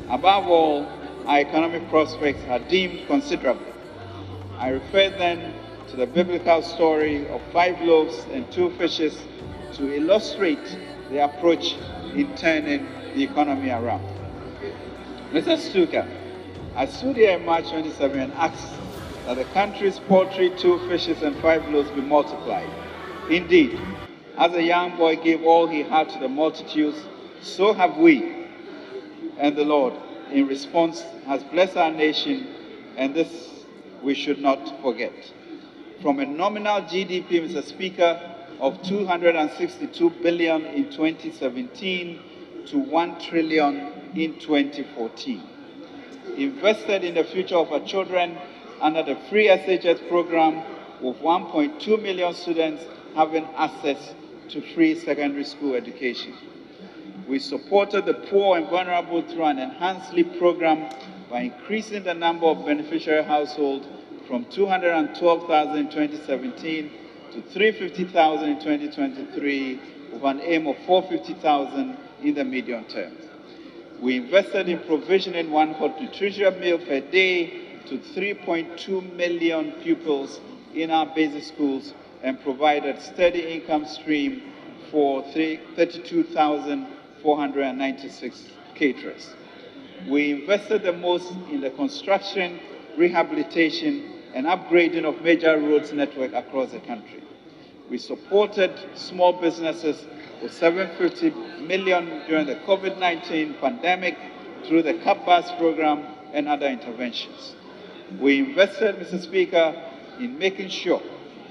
Above all, our economic prospects had dimmed considerably. I refer then to the biblical story of 5 loaves and 2 fishes to illustrate the approach in turning the economy around. Mr. Speaker, I stood here in March 27 and asked that the country's poultry, 2 fishes and 5 loaves be multiplied. Indeed, as a young boy gave all he had to the multitudes, so have we. And the Lord, in response, has blessed our nation, and this we should not forget. From a nominal GDP, Mr. Speaker, of 262 billion in 2017 to 1 trillion in 2014. Invested in the future of our children under the free SHS program, with 1.2 million students having access to free secondary school education. We supported the poor and vulnerable through an enhanced LEAP program by increasing the number of beneficiary households from 212,000 in 2017 to 350,000 in 2023, with an aim of 450,000 in the medium term. We invested in provisioning 1 hot nutrition meal per day to 3.2 million pupils in our basic schools and provided steady income stream for 32,496 caterers. We invested the most in the construction, rehabilitation, and upgrading of major roads network across the country. We supported small businesses with 750 million during the COVID-19 pandemic through the CAPBAS program and other interventions. We invested, Mr. Speaker, in making sure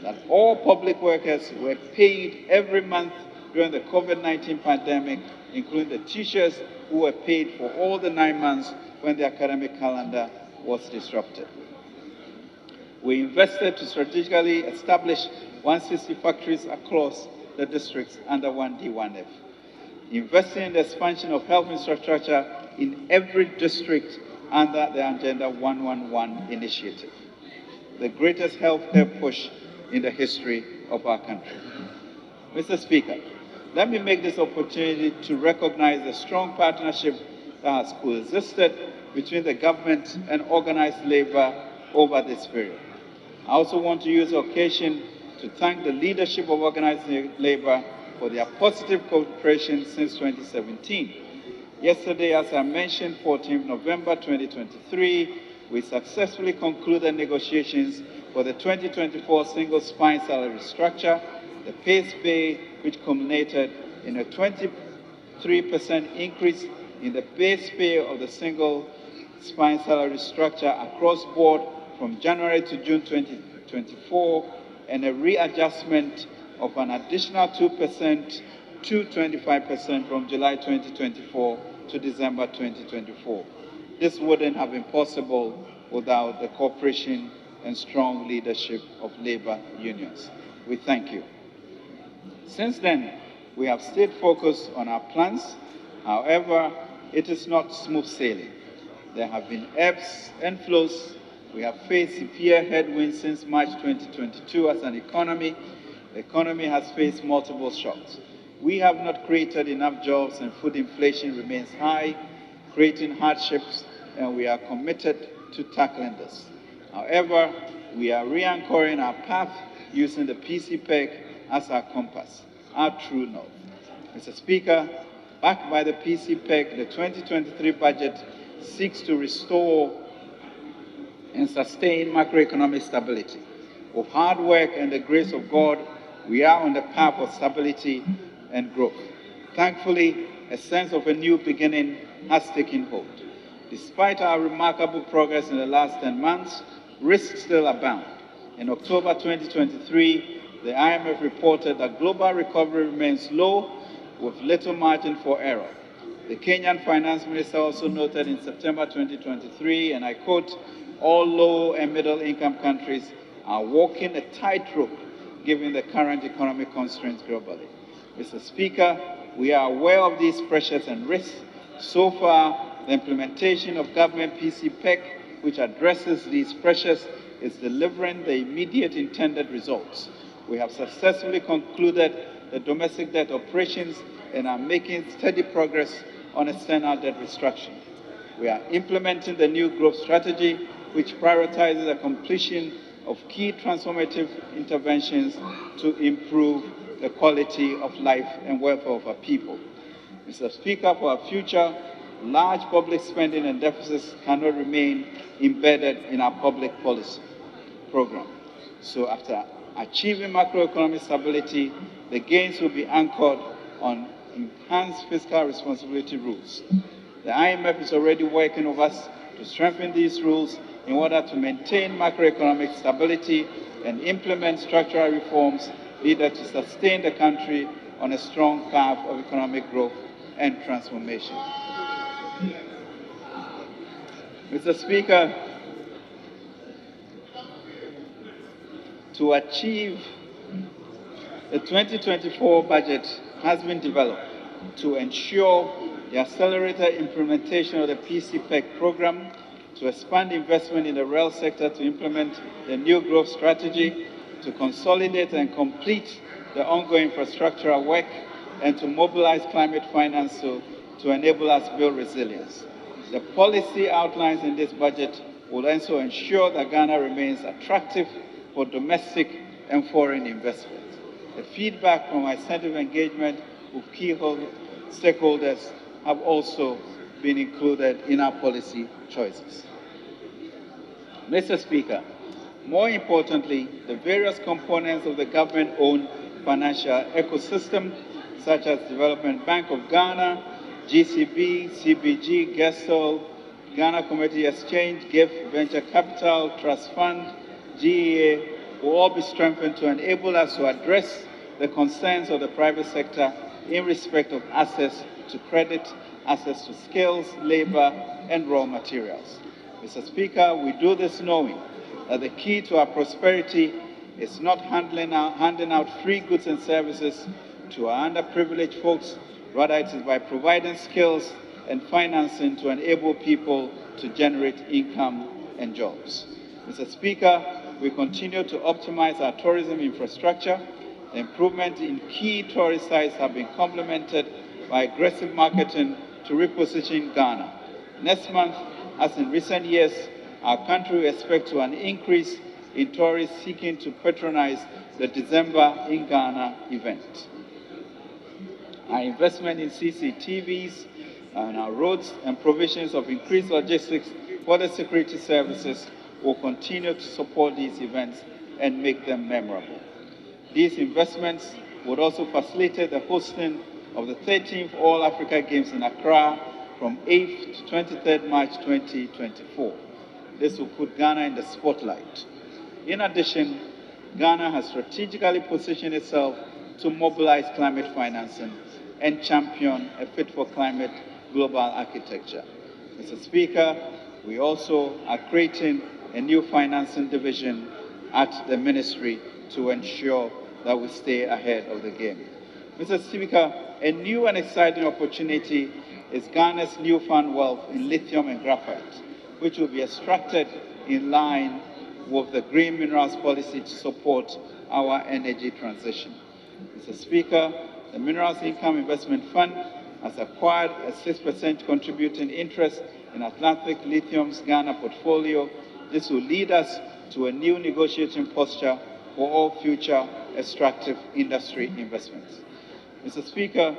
that all public workers were paid every month during the COVID-19 pandemic, including the teachers who were paid for all the 9 months when the academic calendar was disrupted. We invested to strategically establish 160 factories across the districts under 1D1F, investing in the expansion of health infrastructure in every district under the Agenda 111 initiative, the greatest healthcare push in the history of our country. Mr. Speaker, let me make this opportunity to recognize the strong partnership that has coexisted between the government and organized labor over this period. I also want to use the occasion to thank the leadership of organized labor for their positive cooperation since 2017. Yesterday, as I mentioned, 14th November 2023, we successfully concluded negotiations for the 2024 single spine salary structure, the base pay, which culminated in a 23% increase in the base pay of the single spine salary structure across board from January to June 2024, and a readjustment of an additional 2% to 25% from July 2024 to December 2024. This wouldn't have been possible without the cooperation and strong leadership of labor unions. We thank you. Since then, we have stayed focused on our plans. However, it is not smooth sailing. There have been ebbs and flows. We have faced severe headwinds since March 2022 as an economy. The economy has faced multiple shocks. We have not created enough jobs and food inflation remains high, creating hardships, and we are committed to tackling this. However, we are re-anchoring our path using the PCPEG as our compass, our true north. Mr. Speaker, backed by the PCPEG, the 2023 budget seeks to restore and sustain macroeconomic stability. With hard work and the grace of God, we are on the path of stability and growth. Thankfully, a sense of a new beginning has taken hold. Despite our remarkable progress in the last 10 months, risks still abound. In October 2023, the IMF reported that global recovery remains low with little margin for error. The Kenyan finance minister also noted in September 2023, and I quote, "All low and middle income countries are walking a tightrope given the current economic constraints globally." Mr. Speaker, we are aware of these pressures and risks. So far, the implementation of government PCPEC, which addresses these pressures, is delivering the immediate intended results. We have successfully concluded the domestic debt operations and are making steady progress on external debt restructuring. We are implementing the new growth strategy, which prioritizes the completion of key transformative interventions to improve the quality of life and welfare of our people. Mr. Speaker, for our future, large public spending and deficits cannot remain embedded in our public policy program. So after achieving macroeconomic stability, the gains will be anchored on enhanced fiscal responsibility rules. The IMF is already working with us to strengthen these rules in order to maintain macroeconomic stability and implement structural reforms needed to sustain the country on a strong path of economic growth and transformation. Mr. Speaker, to achieve the 2024 budget has been developed to ensure the accelerated implementation of the PCPEC program, to expand investment in the rail sector, to implement the new growth strategy, to consolidate and complete the ongoing infrastructural work, and to mobilize climate finance to enable us build resilience. The policy outlines in this budget will also ensure that Ghana remains attractive for domestic and foreign investment. The feedback from extensive engagement with key stakeholders have also been included in our policy choices. Mr. Speaker, more importantly, the various components of the government-owned financial ecosystem, such as Development Bank of Ghana, GCB, CBG, GESTOL, Ghana Commodity Exchange, GIF, Venture Capital, Trust Fund, GEA, will all be strengthened to enable us to address the concerns of the private sector in respect of access to credit, access to skills, labor, and raw materials. Mr. Speaker, we do this knowing that the key to our prosperity is not handing out free goods and services to our underprivileged folks, rather it is by providing skills and financing to enable people to generate income and jobs. Mr. Speaker, we continue to optimize our tourism infrastructure. The improvement in key tourist sites have been complemented by aggressive marketing to reposition Ghana. Next month, as in recent years, our country will expect to an increase in tourists seeking to patronize the December in Ghana event. Our investment in CCTVs and our roads and provisions of increased logistics for the security services will continue to support these events and make them memorable. These investments would also facilitate the hosting of the 13th All Africa Games in Accra from 8th to 23rd March 2024. This will put Ghana in the spotlight. In addition, Ghana has strategically positioned itself to mobilize climate financing and champion a fit-for-climate global architecture. Mr. Speaker, we also are creating a new financing division at the ministry to ensure that we stay ahead of the game. Mr. Speaker, a new and exciting opportunity is Ghana's newfound wealth in lithium and graphite, which will be extracted in line with the green minerals policy to support our energy transition. Mr. Speaker, the Minerals Income Investment Fund has acquired a 6% contributing interest in Atlantic Lithium's Ghana portfolio. This will lead us to a new negotiating posture for all future extractive industry investments. Mr. Speaker,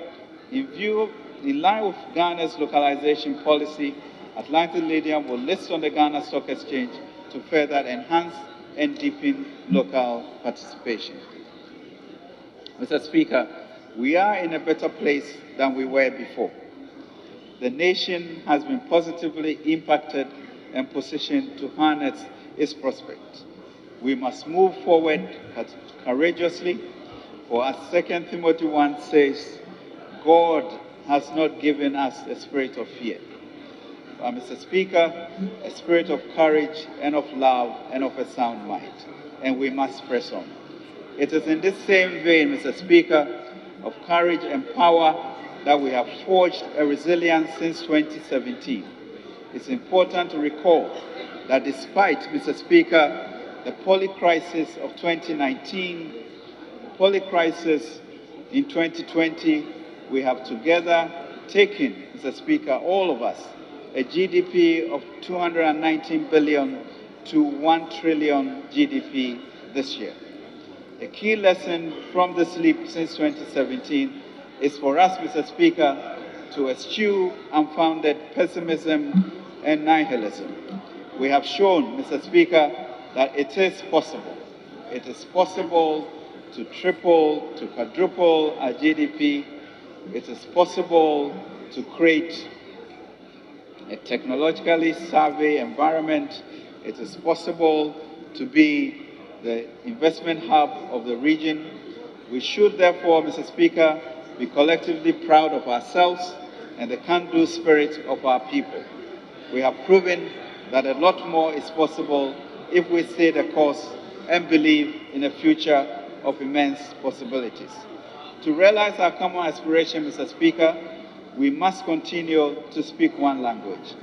in line with Ghana's localization policy, Atlantic Lithium will list on the Ghana Stock Exchange to further enhance and deepen local participation. Mr. Speaker, we are in a better place than we were before. The nation has been positively impacted and positioned to harness its prospects. We must move forward courageously, for as 2 Timothy 1 says, God has not given us a spirit of fear, but, Mr. Speaker, a spirit of courage and of love and of a sound mind, and we must press on. It is in this same vein, Mr. Speaker, of courage and power that we have forged a resilience since 2017. It's important to recall that despite, Mr. Speaker, the poly-crisis of 2019, the poly-crisis in 2020, we have together taken, Mr. Speaker, all of us, a GDP of 219 billion to 1 trillion GDP this year. A key lesson from this leap since 2017 is for us, Mr. Speaker, to eschew unfounded pessimism and nihilism. We have shown, Mr. Speaker, that it is possible. It is possible to triple, to quadruple our GDP. It is possible to create a technologically savvy environment. It is possible to be the investment hub of the region. We should therefore, Mr. Speaker, be collectively proud of ourselves and the can-do spirit of our people. We have proven that a lot more is possible if we stay the course and believe in a future of immense possibilities. To realize our common aspiration, Mr. Speaker, we must continue to speak one language.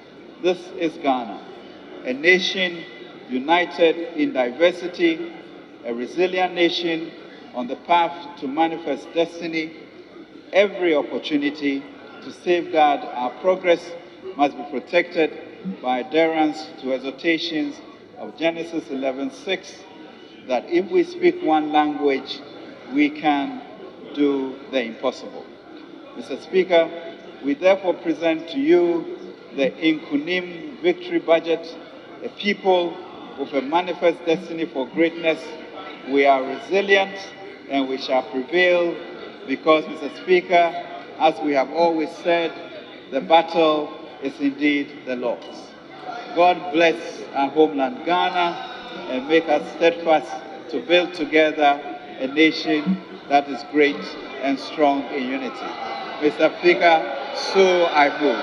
This is Ghana, a nation united in diversity, a resilient nation on the path to manifest destiny. Every opportunity to safeguard our progress must be protected by adherence to exhortations of Genesis 11:6, that if we speak one language, we can do the impossible. Mr. Speaker, we therefore present to you the Nkommo Victory Budget, a people with a manifest destiny for greatness. We are resilient and we shall prevail because, Mr. Speaker, as we have always said, the battle is indeed the Lord's. God bless our homeland Ghana and make us steadfast to build together a nation that is great and strong in unity. Mr. Speaker, so I move.